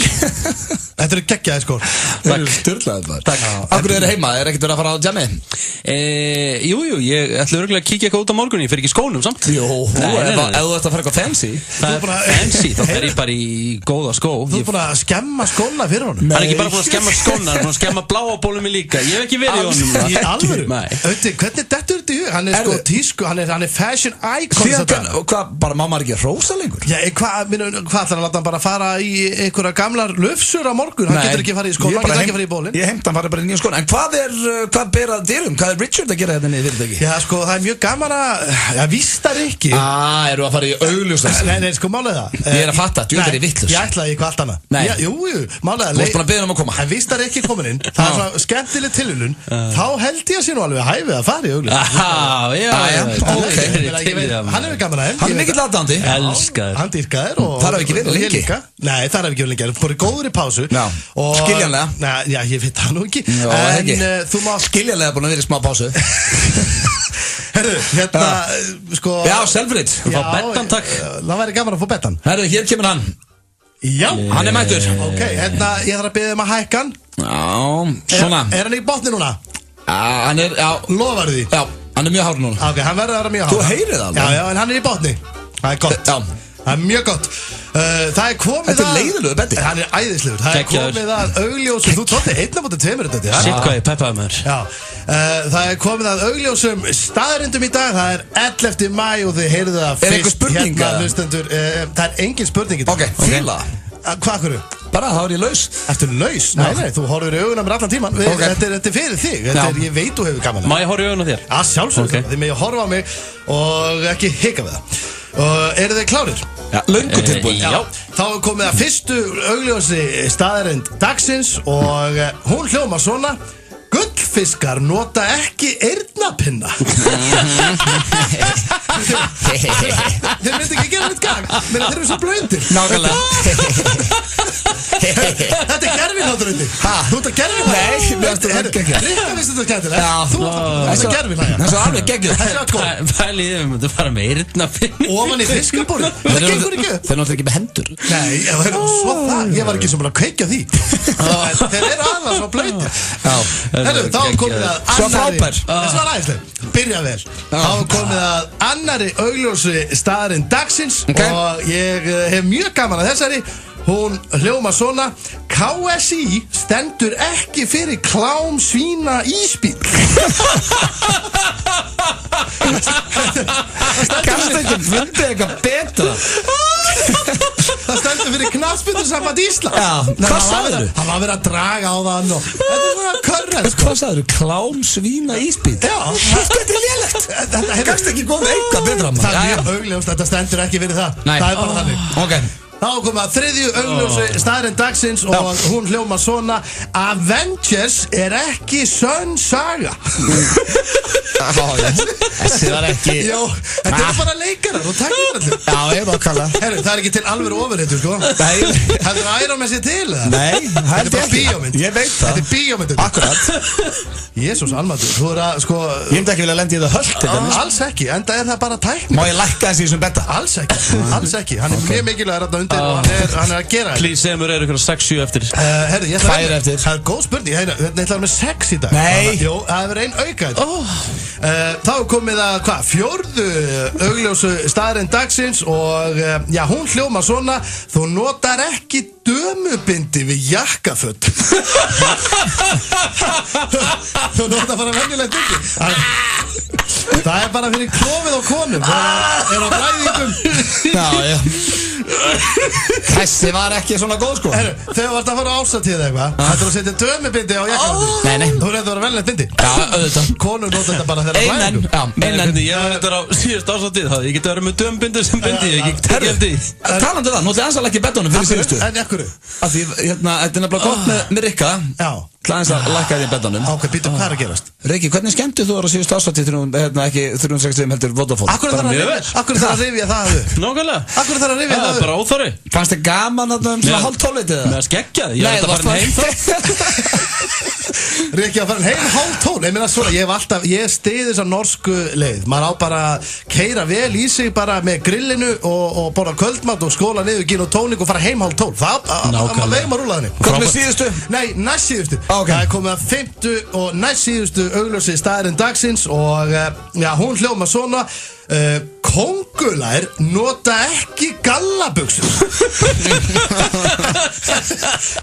Þetta eru geggjaði skór. Takk, styrlaðið bara. Takk. Akkur eru heima, ekkert verið að fara á jammi? Jú, ég ætla örgulega að kíkja eitthvað út á morgun, ég fer ekki í skónum samt. Jú, ef þú ert að fara eitthvað fancy. Það er fancy, þá fer ég bara í góða skó. Þú ert búin að skemma skóna fyrir honum. Hann er ekki bara búin að skemma skóna, hann er búin að skemma bláa bólum líka. Ég hef ekki verið í honum. Í alvöru? Hvernig dettur þetta í hug? Hann er sko tísku, hann er fashion icon. Og hvað, bara má maður ekki rósa lengur? Já, hvað ætlar að láta hann bara fara í einhverja gamlar lufsur á morgun? Hann getur ekki farið í skóna, hann getur ekki farið í bólinn. Ég heimta hann farið bara í nýja skóna. En hvað ber að dyrum? Hvað er Richard að gera þetta niður fyrirtæki? Já, sko, það er mjög gaman að vístar ekki. Eru að fara í augljóslega? Nei, sko, málega það. Ég er að fatta, þú er í vittlust. Ég ætlaði í hvað allt annað. Nei. Jú, málega. Þú varst búin að biðja um að koma. En vístar ekki komin inn. Það er svona skemmtileg tilviljun. Þá held ég að sé nú alveg hæfið að fara í augljóslega. Hann er gaman að hann er mikill aðdáandi. Elskar. Hann dýrkaðir og það er ekki verið lengi. Nei, það er ekki verið lengi. Bara góður í pásu. Skiljanlega. Já, ég veit það nú ekki. En þú má skiljanlega búin að vera í smá pásu. Herru, hérna, sko... Já, Selfrid. Já, það væri gaman að fá bettan. Herru, hér kemur hann. Já. Hann er mættur. Ok, hérna, ég þarf að biðja að hækka hann. Já, svona. Er hann í botni núna? Hann er, já. Lofaðu því? Já, hann er mjög hár núna. Ok, hann verður að vera mjög hár. Þú heyrið það alveg. Já, en hann er í botni. Það er gott. Já. Það er mjög gott. Það er komið Þetta er leiðilegur betti. Hann er æðislegur. Það er komið að augljósum. Þú tótti 1/2 þetta. Sitt hvað ég peppaði maður. Já. Það er komið að augljósum staðrindum í dag. Það er 11. maí og þið heyrðu það fyrst. Er einhver spurning? Hlustendur. Það er engin spurning í dag. Ok, fíla. Hvað hverju? Bara, þá er ég laus. Ertu laus? Nei, þú horfir í augun á mér allan tíman. Þetta er fyrir þig. Ég veit þú hefur gaman. Má ég horfa í augun á þér? Já, sjálfsögðu. Þið megið horfa á mig og ekki hika við það. Eru þið klárir? Já, löngu tilbúin. Já. Þá er komið að fyrstu augljósi staðarind dagsins og hún hljómar svona: gullfiskar nota ekki eyrnapinna. Þeir myndi ekki gera neitt gang, menn þeir eru svo blöndir. Nákvæmlega. Þetta er gerfinháttur undir. Þú ert að gerfinhæja. Nei, mér finnst þetta geggjað. Rikka finnst þetta skemmtilegt. Já. Þú ert að gerfinhæja. Það er svo alveg geggjað. Pælið, við myndum fara með eyrnapinni ofan í fiskarborði. Það gengur ekki upp. Þeir náttúrulega ekki með hendur. Nei, svo það. Ég var ekki sem bara að kveikja því. Þeir eru aðvað svo blöndir. Þá komið að svo frábær. Þessi var aðeinslega. Byrja vel. Þá komið að annari augljósi staðarinn dagsins og ég hef mjög gaman að þessari. Hún hljóma svona: KSI stendur ekki fyrir klám svína ísbíl. Kannski ekki fundið eitthvað betra. Það stendur fyrir knattspyrnusamband Íslands. Já, hvað sagðirðu? Hann var verið að draga á það og þetta er svona körrel. Hvað sagðirðu? Klám svína ísbíl? Já. Þetta er lélegt. Kannski ekki komið eitthvað betra maður. Það er mjög augljóst, þetta stendur ekki fyrir það. Nei. Það er bara þannig. Ok. Þá komum að þriðju augljósi staðarinn dagsins og hún hljóma svona: Avengers er ekki sönn saga. Þessi var ekki. Jó, þetta er bara leikarar og tæknirættur. Já, ég var að kalla. Herru, það er ekki til alvöru ofurhettur, sko. Nei. Heldur Iron Man sér til, eða? Nei, þetta er bara bíómynd. Ég veit það. Þetta er bíómynd. Akkurat. Jésús almatur, þú er að, sko. Ég myndi ekki vilja lenda í það höll til dæmis. Alls ekki, enda er það bara tækni. Má ég lækka þessi sem betta? Alls ekki, alls ekki. Hann er mjög mikilvægur þarna undir og hann er að gera þetta. Please, semur eru ykkur 6-7 eftir. Herru, ég ætla að það er góð spurning. Þetta ætlaður með 6 í dag. Nei. Jó, það hefur ein auka. Þá er komið að, fjórðu augljósu staðarinn dagsins og já, hún hljóma svona: þú notar ekki dömubindi við jakkaföt. Þú notar bara venjulegt bindi. Það er bara fyrir klófið á konum. Það er á blæðingum. Já. Þessi var ekki svona góð, sko. Herru, þegar þú vart að fara á ásatíð eitthvað, hættur að setja dömubindi á jakkaföt. Nei. Þú reyður að vera venjulegt bindi. Já, auðvitað. Konur notar þetta bara þegar blæðingum. Ég var þetta á síðast ásatíð. Ég geti verið með dömbindur sem bindi. Ég get ekki eftir því. Talandi það, nótið ansal ekki betunum fyrir síðustu. En ekkur? Af því, þetta er nefnilega gott með Rikka. Já. Klæðins að lækka því betunum. Ok, býtum hvað er að gerast? Rikki, hvernig skemmtið þú á síðustu ásatíð ekki 365 heldur Vodafone? Akkur þarf að rifja það upp? Nákvæmlega. Akkur þarf að rifja það upp? Bara óþorri. Fannst þið gaman að svona hálftólitið það? Með að skeggja þið. Ég ætla að fara heim þá. Rikki að fara heim hálftól. Ég meina svona, ég stiði þessa norsku leið. Maður á bara að keyra vel í sig bara með grillinu og borða kvöldmat og skóla niður gin og tónik og fara heim hálftól. Það vegum að rúla þannig. Hvað með síðustu? Nei, næst síðustu. Okay. Það er komið að 5. og næst síðustu augljósi staðarinn dagsins og já, hún hljóma svona: kóngulær nota ekki gallabuxur.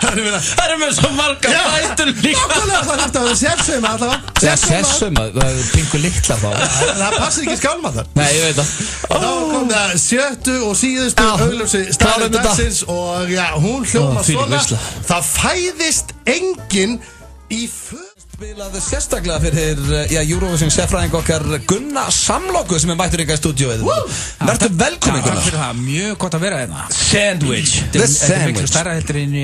Það eru með svo marga bætur líka. Nákvæmlega, það hægt að vera sérsauma allavega. Já, sérsauma, það er pingu litla þá. Það passir ekki skálmaðar. Nei, ég veit það. Þá kom það 7. og síðustu augljósi staðarinn dagsins og já, hún hljóma svona: það fæðist enginn í spilaði sérstaklega fyrir Eurovision sérfræðing okkar Gunna Samloku sem mættur ykkar í stúdíóið. Verður velkomin, Gunnar. Takk fyrir það, mjög gott að vera hérna. Sandwich. Þetta er miklu stærra heldur en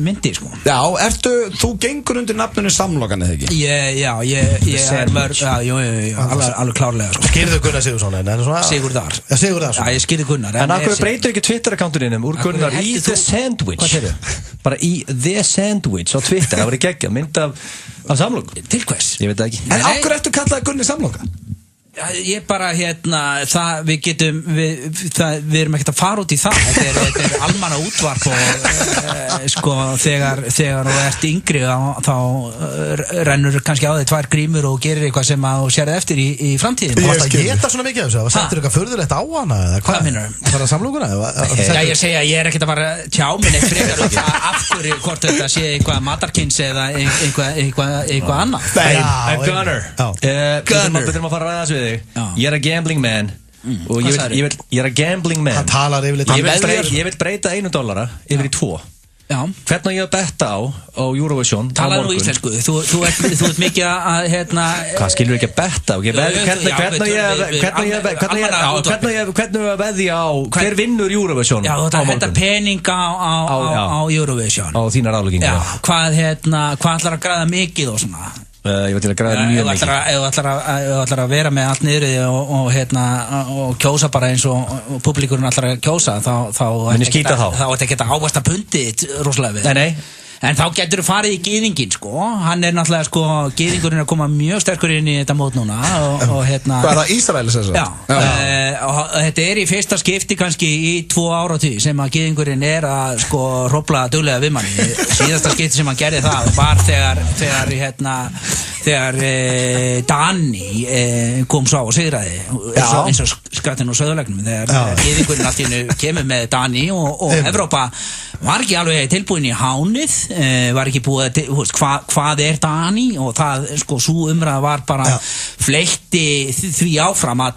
myndi, sko. Já, þú gengur undir nafnunu Samlokan, eða ekki? Já, ég er mörg, alveg klárlega, sko. Skýrðu Gunnar Sigursson, Sigurðar. Sigurðar. Já, ég skýrði Gunnar. En akkur breytur ekki Twitter-akkántuninum úr Gunnar í The Sandwich? Hvað segir þau? Bara í The Sandwich á Twitter, það var í geggja, mynd af Samloku. Til hvers? Ég veit það ekki. En akkur eftir kallaði Gunni Samloka? Ég bara, það, við erum ekkert að fara út í það. Þetta er almanna útvarp og sko, þegar þú ert yngri þá rennur kannski á þig 2 grímur og gerir eitthvað sem að þú sérði eftir í framtíðin. Þú varst að geta svona mikið af þessu, það settur eitthvað furðulegt á hana eða hvað meinarðu? Það var að samlokuna? Já, ég segja, ég er ekkert að fara tjá minn eitt frekar og það af hverju hvort þetta sé eitthvað matarkynns eða eitthvað annað. Gunnar, við þurfum að fara að ræða þessu við þig. Ég er a gambling man og ég er a gambling man. Hann talar yfirleitt. Ég vil breyta $1 yfir í 2. Hvernig ég að betta á Eurovision Talaðu nú íslensku, þú ert mikið að Hvað skilur ekki að betta á? Hvernig ég að veðja á hver vinnur Eurovision á morgun? Já, þetta pening á Eurovision á þínar afleggingar. Hvað ætlar að græða mikið og svona? Ég veit til að græða mjög mikið. Ef þú ætlar að vera með allt niður og kjósa bara eins og publikurinn ætlar að kjósa þá ætti ekki að ávasta pundið rosalega við. Nei. En þá getur þú farið í gyðingin, sko. Hann er náttúrulega, sko, gyðingurinn að koma mjög sterkur inn í þetta mót núna og Hvað er það, Ísraelis þess að? Já, og þetta er í fyrsta skipti kannski í 2 áratug sem að gyðingurinn er að, sko, hrófla duglega við manni. Síðasta skipti sem hann gerði það var þegar Dani kom svo á og sigraði eins og skrattinn úr Söðurleiknum þegar gyðingurinn allt í einu kemur með Dani og Evrópa var ekki alveg tilbúin í hánið, var ekki búið hvað er Dani og það, sko, svo umræða var bara fleytti því áfram að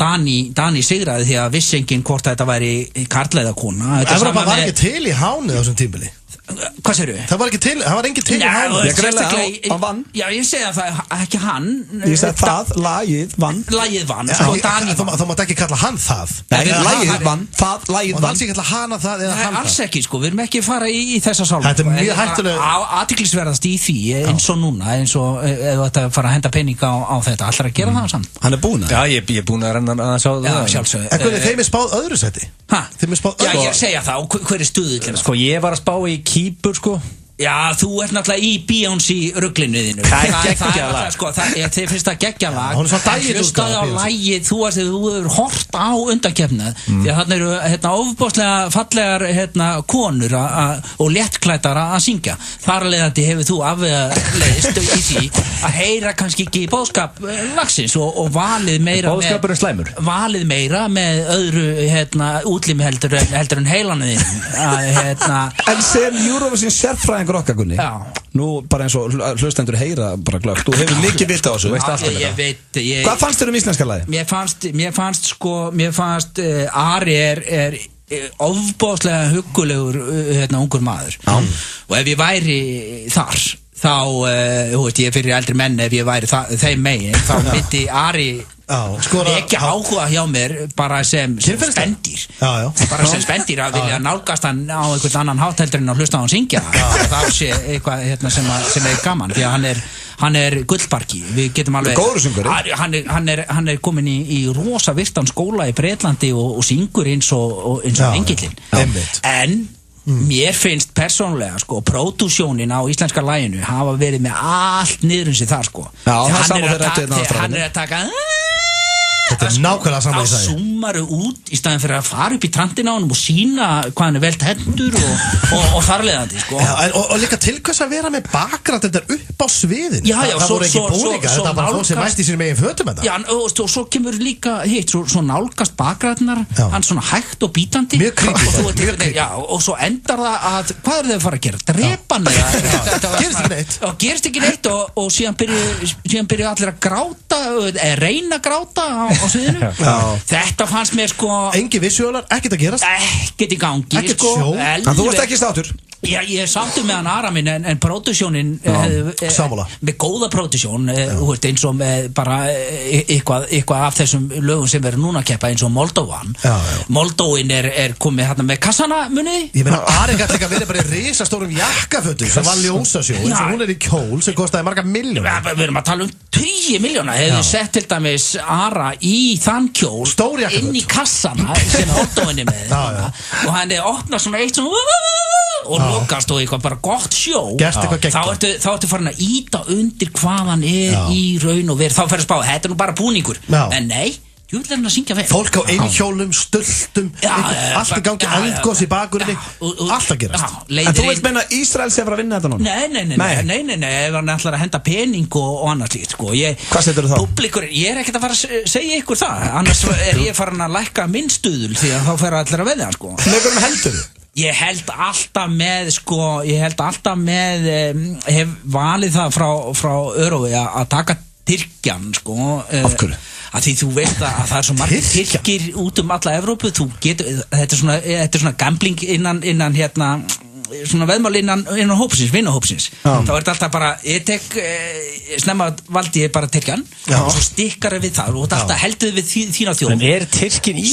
Dani sigraði því að vissi enginn hvort þetta væri karl eða kona. Evrópa var ekki til í hánið á þessum tímabili. Hvað segirðu? Það var engin til í hánið. Hann vann. Já, ég segi að það, ekki hann. Ég segi það, lagið vann. Lagið vann, sko, Dani vann. Þá mátt ekki kalla hann það. Nei, lagið vann, það, lagið vann. Og alls ekki kalla hana það eða hann það. Alls ekki, sko, við erum ekki að fara í þessa sálma. Þetta er mjög hættulega. Athyglisverðast í því, eins og núna, eins og ef þú ætti að fara að henda peninga á þetta, allar að gera það samt. Hann er búinn. Já, ég er búinn að renna að sjá það. Já, sjálfsögðu. En hvernig þeim er spáð öðru sæti? Þeim er spáð öðru. Já, ég segja það, hver er stuðull? Sko, ég var að spá í Kýpur, sko. Já, þú ert náttúrulega í Beyoncé rugglinu þínu. Það er geggjalag. Sko, þið finnst það geggjalag. Hún er svo dægið hlustaði á lagið, þú hefur hort á undankeppnið. Því að þarna eru ofboðslega fallegar konur og léttklæddar að syngja. Þar af leiðandi hefur þú afleiðist í því að heyra kannski ekki bóðskap lagsins og valið meira Bóðskapur er slæmur. Valið meira með öðru útlimi heldur en heilanum þínum. En sem Eurovision sérfræðingur okkar, Gunni. Nú bara eins og hlustendur heyra bara glöggt. Þú hefur mikið vita á þessu, veist alltaf þetta. Hvað fannst þér íslenska lagi? Mér fannst Ari er ofboðslega huggulegur ungur maður. Og ef ég væri þar þá, ég fyrir eldri menn, ef ég væri þeim megin, þá myndi Ari ekki áhuga hjá mér bara sem spendýr. Bara sem spendýr að vilja nálgast hann á einhvern annan hátt heldur en að hlusta á hann syngja. Það sé eitthvað sem er gaman, því að hann er gullbarki. Við getum alveg góður söngvari. Hann er komin í rosa virtan skóla í Bretlandi og syngur eins og engillinn. En mér finnst persónulega, sko, pródúsjónin á íslenska laginu hafa verið með allt niður eins og það, sko. Hann er að taka Þetta er nákvæmlega saman í sæði. Þá súmaru út í staðin fyrir að fara upp í trantinn á honum og sína hvað hann er vel hendur og þarleðandi, sko. Og líka til hvers að vera með bakgrænt þetta upp á sviðin. Það voru ekki búningar, þetta var bara fólk sem mæst í sínum eigin fötum þetta. Já, og svo kemur líka hitt, svo nálgast bakgræntnar, hann svona hægt og bítandi. Mjög creepy. Já, og svo endar það að, hvað er þau að fara að gera? Drepa hann eða? Gerist ekki neitt og síðan byrja allir að gráta, reyna að gráta á sviðinu. Þetta fannst mér, sko, engi visuálar, ekkert að gerast, ekkert í gangi, ekkert sjó. En þú varst ekki sáttur? Já, ég sáttur með hann Ara minn, en pródúsjónin með góða pródúsjón, eins og með bara eitthvað af þessum lögum sem verður núna að keppa, eins og Moldóvan. Moldóin er komið hérna með kassana, munið. Ég meina, Ari gæti líka verið bara í risastórum jakkafötum sem var ljósasjó, eins og hún er í kjól sem kostaði marga milljónir. Við erum að tala 10 milljóna. Hefðu sett til dæmis Ara í þann kjól inn í kassana sem Moldóin er með, og hann opnað svona eitt svona og lokast og eitthvað bara gott sjó, þá ertu farin að íta undir hvað hann er í raun og verið. Þá ferðu að spá, þetta er nú bara búningur. En nei, Júllarinn að syngja vel. Fólk á einhjólum, stultum, allt í gangi, eldgós í bakurinni, allt að gerast. En þú vilt meina Ísrael sé að fara að vinna þetta núna? Nei, ef hann ætlar að henda pening og annars líkt, sko. Hvað setur þú þá? Publikurinn, ég ekkert að fara að segja ykkur það, annars ég farin að lækka minn stuðul því að þá fer allir að veðja, sko. Með hverjum heldur þú? Ég held alltaf með, hef valið það frá Örói að taka Tyrkjan, sko. Af hverju? Að því þú veist að það svo margir Tyrkir út alla Evrópu, þetta er svona gambling innan hérna, svona veðmál innan hópsins, vinnahópsins. Þá er þetta alltaf bara, ég tek, snemma valdi ég bara Tyrkjan og svo stikkar við það og alltaf heldur við þína þjóð. En Tyrkin í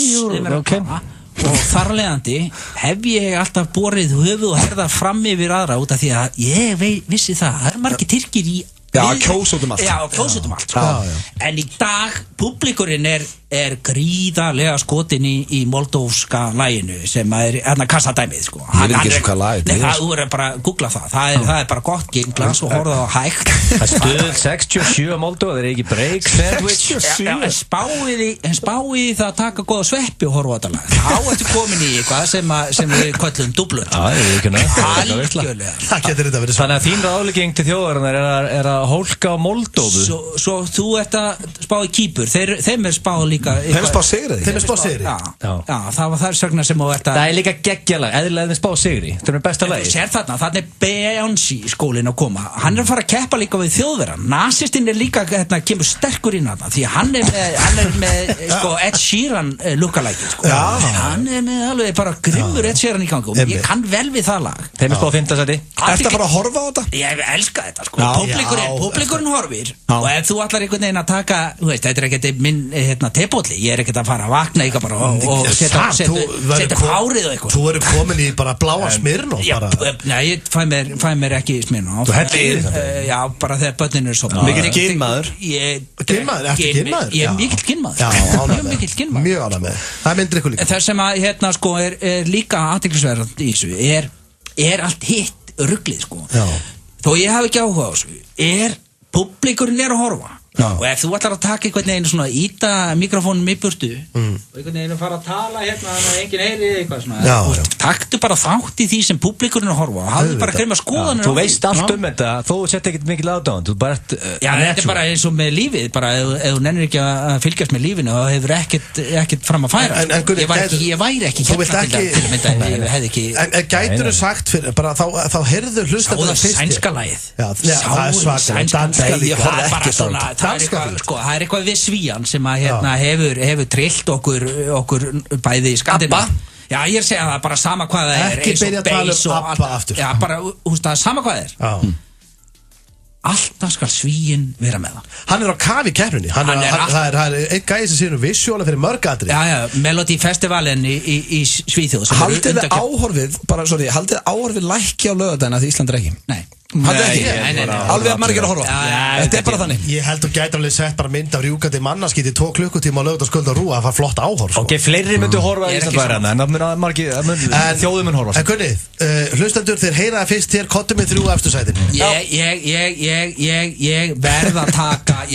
og þarlegandi hef ég alltaf borið höfuð og herðar fram yfir aðra út af því að ég vissi það er margir Tyrkir í kjósa út allt. Já, kjósa út allt, sko. En í dag, publikurinn er gríðarlega skotin í moldófska laginu sem er hérna kassadæmið, sko. Ég veit ekki hvað lagið er. Nei, þú er bara að googla það. Það er bara gott genglas og horfa á hægt. Það stuð 67 Moldófa, það er ekki break, sandwich. Spáið það að taka góða sveppi og horfa á þetta lag. Þá ertu komin í eitthvað sem við köllum dublun. Algjörlega. Það getur þetta verið svo. Þannig að þín ráðlegging til þjóðarinnar er að hólka á Moldófu. Svo þú ert að spá í Kýpur. Þeim er spáð líka. Þeim er spáð sigri. Þeim er spáð sigri. Já, það var þær sögna sem þú ert að. Það er líka geggjalag, eðlilega þeim spáð sigri. Það er besta lagi. Þú sér þarna er Beyoncé skólinn að koma. Hann er að fara að keppa líka við Þjóðverjan. Nasistinn er líka kemur sterkur inn þarna því hann er með sko Ed Sheeran lookalike, sko. Hann er með alveg bara grimmur Ed Sheeran í gangi og ég kann vel við það lag. Þeim er spáð 5. sæti. Ertu að fara að horfa á þetta? Ég elska þetta, sko. Publikurinn horfir og ef þú allar einhvern veginn að taka, þú veist, þetta er ekkert minn tebólli, ég er ekkert að fara að vakna eitthvað bara og setja hárið og eitthvað. Þú eru komin í bara bláa Smirnoff bara. Nei, ég fæ mér ekki Smirnoff. Þú heldur í þetta? Já, bara þegar börnin eru sofnað. Mikill ginmaður? Ginmaður? Ertu ginmaður? Ég er mikill ginmaður. Mjög mikill ginmaður. Mjög ánægð með. Það myndir ykkur líka. Það sem að sko er líka athyglisverðandi í þessu er allt hitt ruglið, sko. Þó ég hafi ekki áhuga á þessu publikurinn er að horfa og ef þú ætlar að taka einhvern veginn svona íta mikrofónum í burtu og einhvern veginn að fara að tala hérna þannig að enginn heyri eitthvað svona taktu bara þátt í því sem publikurinn er að horfa og hafðu bara greima skoðanir þú veist allt þetta, þó sett ekkert mikil aðdáðan þú bara þetta er bara eins og með lífið bara ef þú nennir ekki að fylgjast með lífinu þá hefur ekkert fram að færa ég væri ekki en gætur þú sagt bara þá heyrðu hlusta sænska lagið það er eitthvað við Svían sem að hefur trillt okkur bæði í Skandinavíu. Já, ég er að segja það bara sama hvað það er ekki byrja að tala Abba aftur. Já, bara, það er sama hvað það er alltaf skal Svíinn vera með það. Hann er á kafi í keppninni. Það er einn gæði sem sér visuála fyrir mörgadri. Já, Melody Festivalin í Svíþjóð. Haldið þið áhorfið lækki á laugardaginn að Ísland er ekki? Nei. Alveg að margir að horfa. Þetta er bara þannig. Ég held að gæti alveg sett bara mynd af rjúkandi mannaskít í 2 klukkutíma á laugardagskvöld á RÚ að það er flott áhorf. Ok, fleiri myndu horfa í Íslandvæðina en þjóðum mun horfa. En kunnið, hlustendur þeir heyra það fyrst hér kottum með 3 efstu sætin. Ég verð að taka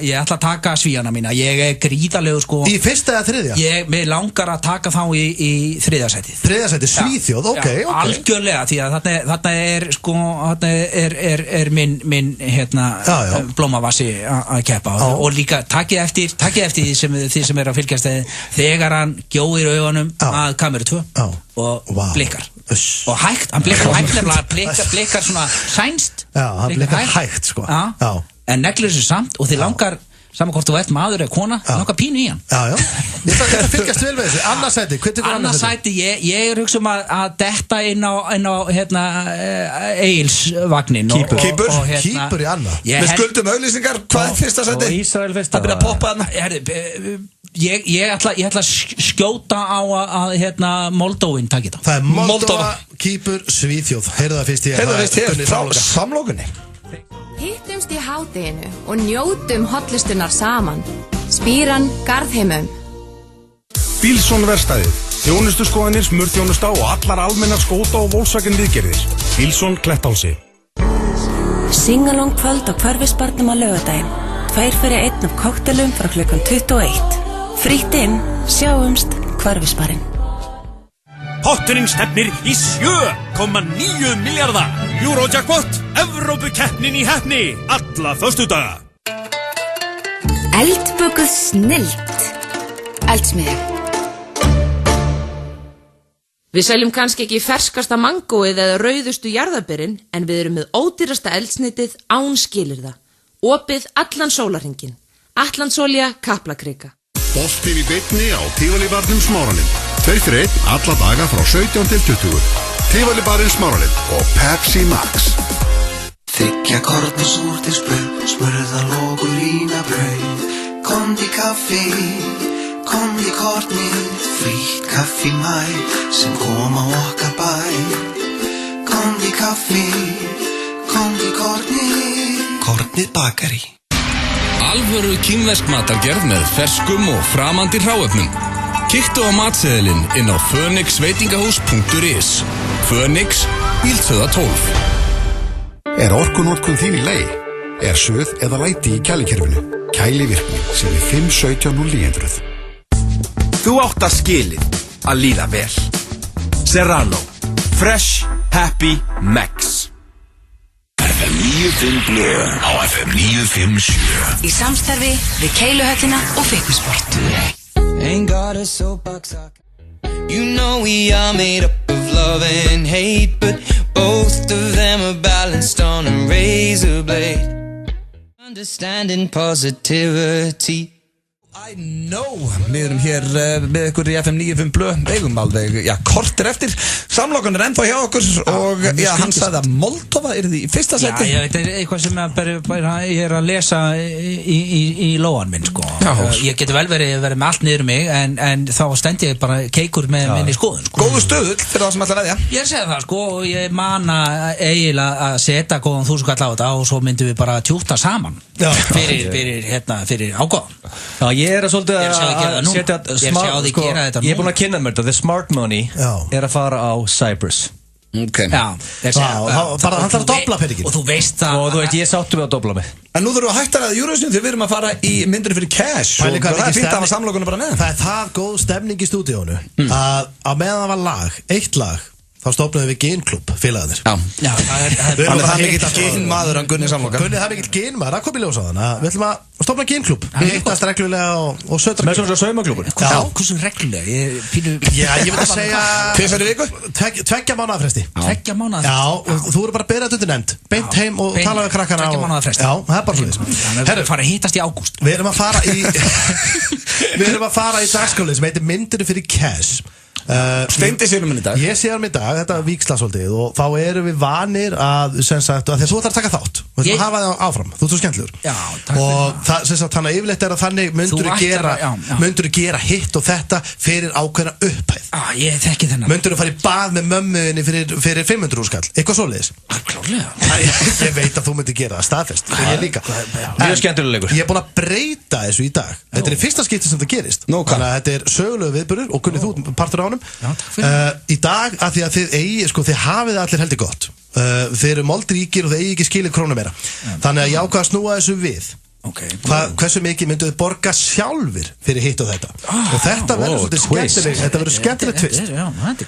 ég ætla að taka Svíana mína. Ég er gríðarlegur, sko. Í fyrsta eða 3? Mér langar að taka þá í 3. sætið. 3. sætið, Svíþjóð, ok. Algjörlega, því að þarna er, sko er minn blómavassi að keppa og líka takkið eftir því sem er að fylgjast þegar hann gjóir augunum að kameru 2 og blikkar og hægt, hann blikkar svona sænst hann blikkar hægt sko en neglur þessu samt og þið langar saman hvort þú ert maður eða kona langar pínu í hann ég þarf að fylgjast vel með þessu annað sæti, annað sæti ég er hugsa að detta inn á Egilsvagnin Kýpur í annað við skuldum auglýsingar, hvað er fyrsta sæti? Ísrael fyrsta það byrja að poppa þarna ég ætla að skjóta á að Moldóin taki þetta það er Moldóva, Kýpur, Svíþjóð heyrðu það fyrst hér frá samlokunni Hittumst í hádeginu og njótum hollustunar saman. Spíran Garðheimum. Bílsson verkstæðið. Þjónustuskoðanir, smurþjónusta og allar almennar skóta og Volkswagen viðgerðir. Bílsson Klettálsi. Singalong kvöld á Hverfisbarnum á laugardaginn. 2 fyrir 1 af koktelum frá klukkan 21. Frítt inn, sjáumst, Hverfisbarinn. Potturinn stefnir í 7,9 milljarða. Eurojackpot, Evrópukeppnin í heppni, alla föstudaga. Eldbökuð snilld. Eldsmiðja. Við seljum kannski ekki ferskasta mangóið eða rauðustu jarðarberin, en við erum með ódýrasta eldsneytið án skilyrða. Opið allan sólarhringinn. Atlantsolía, Kaplakrika. Boltinn í beinni á Tífalibarnum Smáranum. 2 fyrir 1 alla daga frá 17 til 20. Tífalibarinn Smáranum og Pepsi Max. Þriggja korna súrdegsbrauð, smurðalokur ínabrauð. Komdu í kaffi, komdu í kornið, frítt kaffi mæ sem kom á okkar bæ. Komdu í kaffi, komdu í kornið. Kornið bakari. Alvöru kínversk matargerð með ferskum og framandi hráefnum. Kíktu á matseðilinn inn á phoenixveitingahús.is. Phoenix, Bíldsöða 12. Er orkunotkun þín í lagi? Er suð eða læti í kælikerfinu? Kælivirkni sem er 5170900. Þú átt að skilið að líða vel. Serrano. Fresh, happy, Max. FM 95 Blö á FM 957. Í samstarfi við Keiluhöllina og Fitnessport. Ain't got a soapbox. You know we are made up of love and hate, but both of them are balanced on a razor blade. Understanding positivity. I know, við erum hér með ykkur í FM 95 Blö, eigum alveg, kortir eftir. Samlokan ennþá hjá okkur og hann sagði að Moldova yrði í fyrsta seti. Já, þetta eitthvað sem ég að lesa í lóan minn, sko. Ég geti vel verið með allt niður mig, en þá stendi ég bara keikur með minni skoðun, sko. Góðu stöðull fyrir það sem ætla að veðja. Ég segi það, sko, og ég mana eiginlega að setja góðan 1000 kall á þetta og svo myndum við bara tjúta saman fyrir ágóðan. Ég er svolítið að setja smart, sko, ég er búin að kynna mér þetta. The smart money er að fara á Cyprus. Okay. Já, bara hann þarf að dobla peningin. Og þú veist að og þú veit, ég sáttu við að dobla mig. En nú þurfum við að hætta að Eurovision þegar við erum að fara í myndir fyrir cash og það er fint að hafa samlokunum bara með. Það er það góð stemning í stúdíónu að á meðan það var lag, eitt lag, þá stofnaðum við genklub félagarnir. Já, það er mikill genmaður hann Gunni Samloka. Gunni, það er mikill genmaður, það kom í ljós á þann að við ætlum að stofna genklub. Við hittast reglulega og sötra. Með svona saumaklubur. Já, hversu reglulega? Ég veit að segja 2 fyrir viku? 2 mánaða fresti. 2 mánaða fresti? Já, og þú eru bara að bera þetta undir nefnd. Beint heim og tala við krakkana. 2 mánaða fresti? Já, það er bara svona. Herru, fara að hittast í ágúst. Við erum að fara í dagskálið sem heitir Myndir fyrir cash. Steindi sér í dag. Ég sér í dag, þetta víksla svolítið og þá erum við vanir að sem sagt, að því að þú ætlar að taka þátt við ætlum að hafa það áfram, þú ert svo skemmtilegur. Já, takk og það, sem sagt, þannig að yfirleitt er að þannig myndur þú gera hitt og þetta fyrir ákveðna upphæð. Ég þekki þennan. Myndur þú fara í bað með mömmuðinni fyrir 500 skall, eitthvað svoleiðis. Klárlega. Ég veit að þú myndir gera það staðfest, ég líka. Mjög skemmtilegur. Ég er búin að breyta þessu í dag. Þetta er í fyrsta skipti sem það gerist. Þannig að þetta er sögulegu viðburður og Gunni þú partur á honum. Í dag að því að þið eigi, sko, þið hafið allir heldur gott. Þið eru moldríkir og þið eigi ekki skilið krónu meira. Þannig að ég ákvað að snúa þessu við. Hversu mikið myndu þið borga sjálfir fyrir hitt og þetta. Og þetta verður svolítið skemmtilegt. Þetta verður skemmtilegt tvist.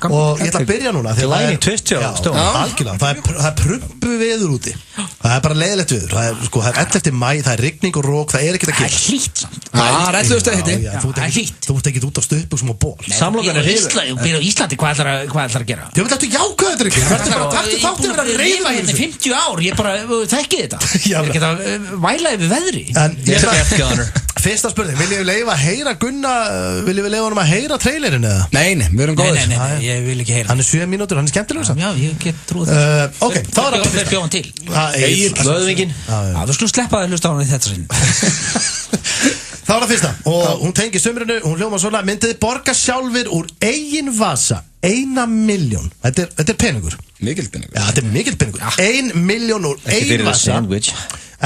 Og ég ætla að byrja núna. Læni tvist, já. Algjörlega. Það er prumpu veður úti. Það er bara leiðilegt veður. Það er 11. maí, það er rigning og rók, það er ekkert að gera. Það er hlýtt samt. Það er 11. hitti. Það er hlýtt. Þú ert ekkert út á stuðbuxum og ból. Samlokan er hefur. Íslandi, hvað ætlar að gera? Þú ættu jákvæður ekki. Það er bara taktu þáttu að vera að reyfa í þessu. 50 ár, ég bara þekki þetta. Ég er ekki að væla yfir veðri. Fyrsta spurning, viljum við leifa að heyra Gunna, viljum við leifa honum að heyra trailerinn eða? Nei, við erum góðir. Nei, ég vil ekki heyra. Hann er 7 mínútur, hann er skemmtilegur samt. Já, ég get trúið það. Ok, þá er það Þeir bjóðan til. Vöðvingin. Við skulum sleppa að hlusta á hann í þetta sinn. Þá er það fyrsta og hún tengir sumrinu, hún hljóma svona: myndið borga sjálfur úr eigin vasa 1 milljón. Þetta er peningur. Mikill peningur. Já, þetta er mikill peningur. 1 milljón úr eigin vasa. Ekki fyrir sandwich.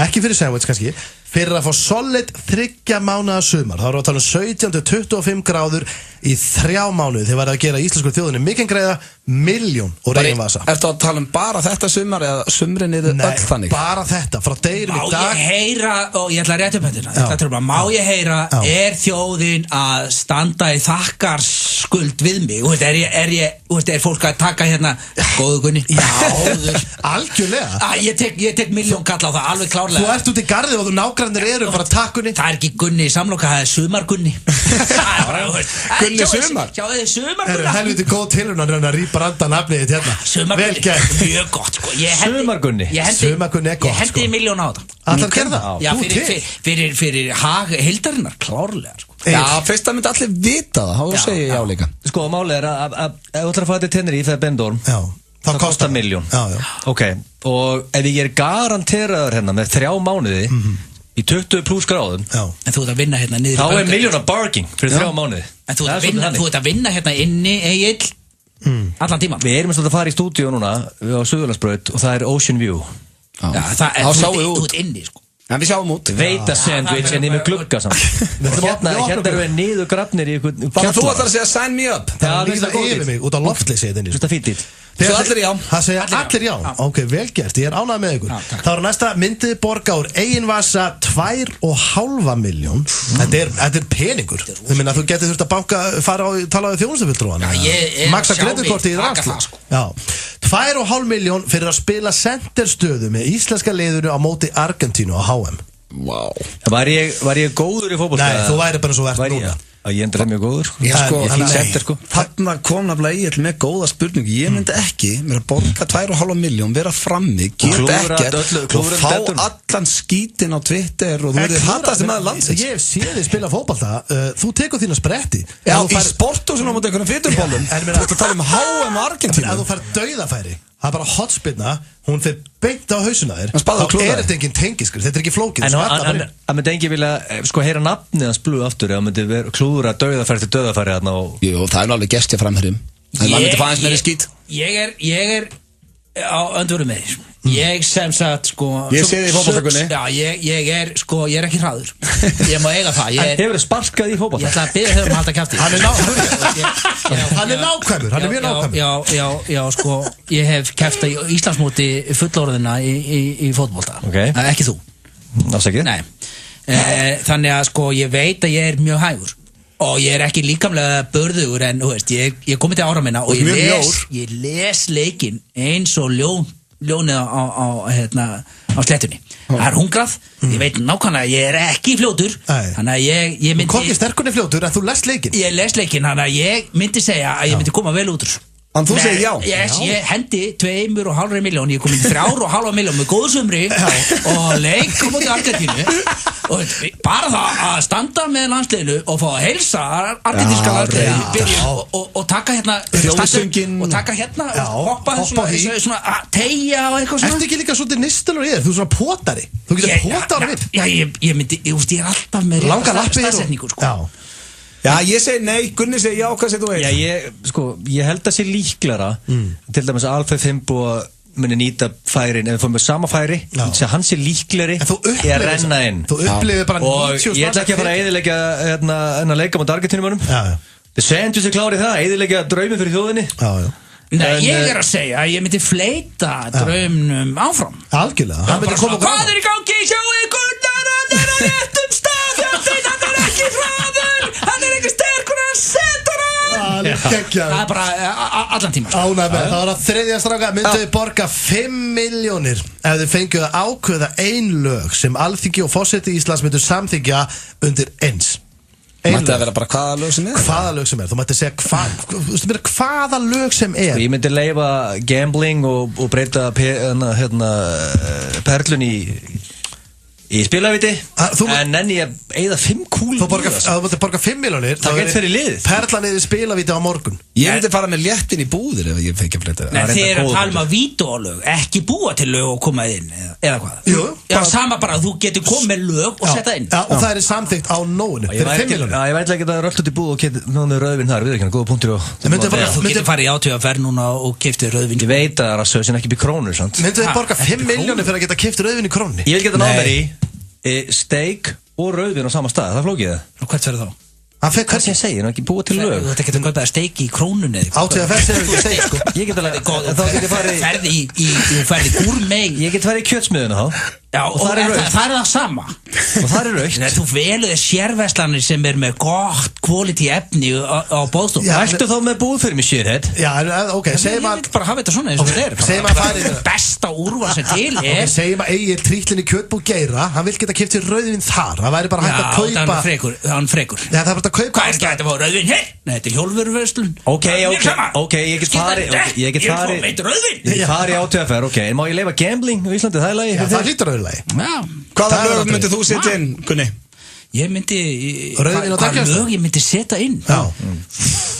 Ekki fyrir sandwich kannski. fyrir að fá solid 3 mánaða sumar. Það eru að tala um 17-25 gráður í 3 mánuði. Þeir væri að gera íslensku þjóðinni mikinn greiða, milljón og reginvasa. Ertu að tala um bara þetta sumar eða sumrin er öll þannig? Nei, bara þetta, frá deginum í dag. Má ég heyra, og ég ætla að rétta upp hendina, má ég heyra, er þjóðin að standa í þakkarskuld við mig? Er fólk að taka hérna, góðu Gunni? Já, algjörlega. Ég tek milljón kall á það, alveg klárlega. Þú ert út í garði og þú nágrannir eru bara takkunni. Það er ekki Gunni í samloka, það er sumar Gunni. Gunni sumar? Já, það er sumar Gunni. Það er helviti góð tilhörn að reyna að rýpa randan nafnið þitt hérna. Sumar Gunni, mjög gott sko. Sumar Gunni? Sumar Gunni er gott sko. Ég hendi milljón á það. Allar gerða það? Já, fyrir hag heildarinnar, klárlega sko. Já, fyrst að myndi allir vita það, þá segir ég já líka. Sko, málið er að ef þú ætlar að fara til Tenerife eða Benidorm, það kostar milljón. Ok, og ef ég er garanteraður hérna með 3 mánuði í 20 pluss gráðum, en þú ert að vinna hérna niður þá er milljón að barging fyrir 3 mánuði. En þú ert að vinna hérna inni, Egill, allan tíman. Við erum að fara í stúdíu núna á Suðurlandsbraut og það er Ocean View. Þú ert inni sko. En við sjáum út. Veita sandwich en ég með glugga samt. Hérna erum við niður grafnir í einhvern kjallara. Þannig að þú ætlar að segja sign me up. Það er líka yfir mig út á loftleysi þetta. Þetta er fínt dýrt. Það allir já. Það segja allir já. Ok, vel gert, ég er ánægð með ykkur. Það eru næsta myndið borga úr eigin vasa 2,5 milljón. Þetta er peningur. Þú minna að þú getur þurft að tala við þjónustufulltrúana. Maxa kreditkortið í rafslu. 2,5 milljón fyrir að spila senderstöðu með íslenska liðinu á móti Argentínu á HM. Wow. Var ég góður í fótbolta? Nei, þú væri bara svo verð núna. Ég endur mjög góður. Þarna kom nefnilega ég með góða spurningu. Ég myndi ekki mér að borga 2,5 milljón, vera frammi, geta ekkert og fá allan skítin á Twitter og þú verður hattast með landsins. Ég sé þig spila fótbolta, þú tekur þína spretti. Já, í sporthúsinu á móti einhvern fyturbólum. Þú ert að tala um HM og Argentínu. Ef þú fær dauðafæri, það er bara hotspinna, hún fer beint á hausuna þér, þá er þetta engin tengiskur, þetta er ekki flókið. En hann myndi engin vilja heyra nafnið hans blúið aftur, eða myndi klúðra dauðafæri til dauðafæri þarna og... Jú, það er alveg gestja framherjum. En maður myndi fá eins meiri skít. Ég er á öndvöru með því. Ég sem sagt sko... Ég sé þið í fótboltakunni. Já, ég er ekki hraður. Ég má eiga það. Hefur þið sparkað í fótbolta? Ég ætla að byrja þau að halda kjafti. Hann er nákvæmur, hann er mjög nákvæmur. Já, sko, ég hef kæft í Íslandsmóti fullorðina í fótbolta. Ekki þú. Afsakið? Nei. Þannig að sko, ég veit að ég er mjög hægur. Og ég er ekki líkamlega börðugur en, þú veist, ég komi til ára minna og ég les leikinn eins og ljónið á slettunni. Það er hungrað, ég veit nákvæmlega að ég er ekki fljótur, þannig að ég myndi... Þú komst í sterkunni fljótur en þú lest leikinn? Ég les leikinn, þannig að ég myndi segja að ég myndi koma vel út úr. En þú segir já? Ég hendi 2,5 miljón, ég kom inn 3,5 miljón með góðu sumri og leik á móti Argentínu og bara það að standa með landsliðinu og fá að heilsa argentínska landsliðinu og taka hérna þjóðsönginn og taka hérna hoppa svona teygja og eitthvað svona. Ertu ekki líka svolítið nistalur í þér? Þú er svona potari. Þú getur potað á við. Já, ég myndi, ég er alltaf með staðsetningu sko. Já, ég segi nei, Gunni segi já, hvað segir þú eitt? Já, ég held að sé líklara til dæmis að Alfred Finnboga muni nýta færin, ef við fórum með sama færi hann sé líkleri í að renna inn þú upplifir bara 90 og ég ætla ekki að fara að eyðileggja að leika mot Argentínumönnum The Sandwich er klárið það, eyðileggja drauminn fyrir þjóðinni Nei, ég er að segja að ég myndi fleita draumnum áfram algjörlega, hvað er í gangi, sjáu Gunnar hann er að réttum stað hann er ekki hraður hann er ekki sterkur, hann setur það er bara allan tíma ánægð með, það var að þriðja stráka mynduði borga 5 milljónir ef þið fengið að ákveða ein lög sem Alþingi og forseti Íslands myndu samþyggja undir eins mætti að vera bara hvaða lög sem er þú mætti segja hvaða lög sem er ég myndi leyfa gambling og breyta perlun í spilaviti en enn ég eða 5 kúl þú myndi borga 5 milljónir það getur fyrir liðið perlan eða spilaviti á morgun ég myndi fara með léttin í búðir ef ég fekk að breyta það þeir eru að tala um að vídeolög ekki búa til lög og koma inn eða hvað sama bara að þú getur komið með lög og setja inn og það er samþykkt á nóinu fyrir 5 milljónir ég veit ekki að það er öllt út í búð og náðu rauðvinn þar við ekki góða punktur þú getur farið í átöðaferð núna og keypti rauðvinn ég veit að það er ekki upp í krónur myndu þið borga 5 milljónir fyrir að geta keypt rauðvinn í krónni ég vil geta náð mér í steik og rauðvín á sama stað, það flókið það. Og hvert verður þá? Hvað sem ég segir, hann er ekki búið til lög. Þú ert ekki að kaupa steik í krónunni. Átíða fest er ekki steik, sko. Ég get alveg, þá get ég farið Þú ferði gourmet. Ég get farið í kjötsmiðuna þá. Já, og það er það sama. Og það er raukt. Þú velur sérverslanir sem er með gott quality efni á boðstof. Ertu þá með búð fyrir mig, shithead? Já, ok, segjum að... Ég vil bara hafa þetta svona eins og þetta er. Segjum að farið... Besta úrval sem til er. Segjum að Egill Trítlinn í Kjötbúð Geira, hann vil geta keypt sér rauðvín þar. Það væri bara hægt að kaupa... Já, hann frekur. Já, það er bara að kaupa... Hvað er ekki hægt að fá rauðvín hér? Nei, þetta er hjólvöruverslun. Ok, ég get farið á TFR, ok. En má ég leyfa gambling á Íslandi, það er lagi? Já, það hlýtur að vera lagi. Já. Hvaða lög myndið þú setja inn, Gunni? Ég myndi... Rauðvín og Hvaða lög ég myndi setja inn? Já.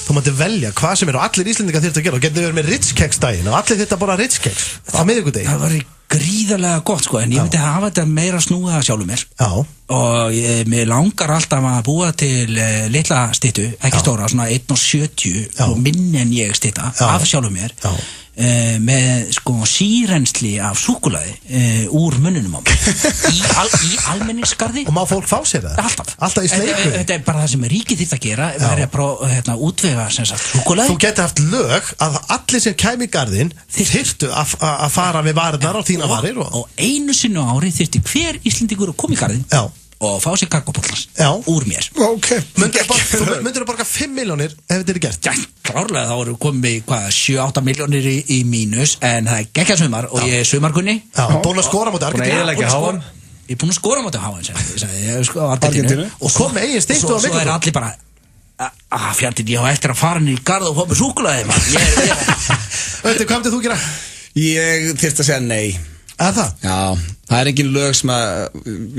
Þú mátti velja hvað sem er og allir Íslendingar þurft að gera og getur verið með Ritz-keks-daginn og allir þetta bara Ritz-keks á miðvikudegi. Það var gríðarlega gott sko, en ég myndi hafa þetta meira snúða sjálfur mér. Já. Og mér langar alltaf að búa til litla styttu, ekki stóra, svona 1,70 og minni en ég stytta af sjálfur mér. Já. Með sko sírensli af súkkulaði úr munnunum á mér í almenningsgarði. Og má fólk fá sér það? Alltaf í sleiku? Þetta er bara það sem ríkið þyrft að gera, verið að prófa útvega súkkulaði. Þú getur haft lög að allir sem kæmi í garðinn þyrftu að fara við varirnar á þína varir og einu sinni á ári þyrfti hver Íslendingur að koma í garðinn og fá sér kakóbollans úr mér. Ok. Myndir þú borga 5 milljónir ef þetta er gert? Já, klárlega þá eru komið 7-8 milljónir í mínus, en það er geggjað sumar og ég er sumarkunni. Já, búin að skora mútið Argentínu. Ég er búin að skora mútið Argentínu. Og kom með eigin stíktu á miklu. Svo er allir bara, fjandinn, ég á eftir að fara niður í garð og fá með súkkulaði, maður. Veitu, hvað myndir þú gera? Ég þyrst að segja nei. Að það? Já, það er engin lög sem að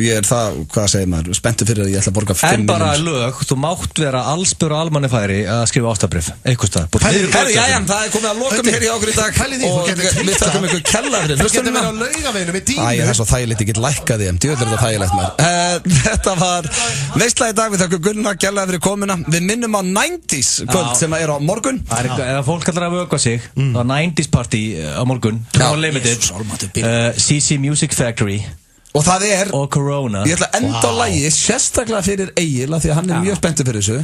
ég er það, hvað segir maður, spenntur fyrir að ég ætla að borga 5 milljónir. En bara lög, þú mátt vera allsbjör og almannifæri að skrifa ástabrif, eitthvað stað. Jæja, það er komið að loka mig hér í okkur í dag og við þakkum ykkur kellafrið. Þú getur verið á Laugaveginum í Dínu. Það er svo þægilegt, ég get lækkað því, djöfull er þetta þægilegt maður. Þetta var veisla í dag, við þakkum Gunnar kellafrið fyrir komuna. Við minnum á 90s kvöld sem er á morgun. Ef fólk ætlar að vökva sig, þá 90s party á morgun, CC Music Factory og það er og Corona. Ég ætla að enda á lagi sérstaklega fyrir Egil af því að hann er mjög spenntur fyrir þessu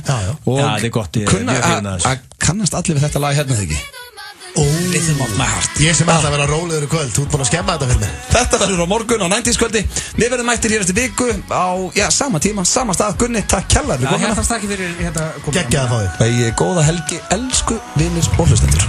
og það er gott, að kannast allir við þetta lag hérna þegar ekki. Rhythm of my heart. Ég sem ætla að vera rólegur í kvöld. Þú ert búin að skemma þetta fyrir mig. Þetta verður á morgun á 90s kvöldi. Við verðum mættir hér eftir viku á sama tíma, sama stað. Gunni, takk kærlega fyrir komuna. Takk fyrir Geggjaði að fá þig. Góða helgi, elsku vinir og hlustendur.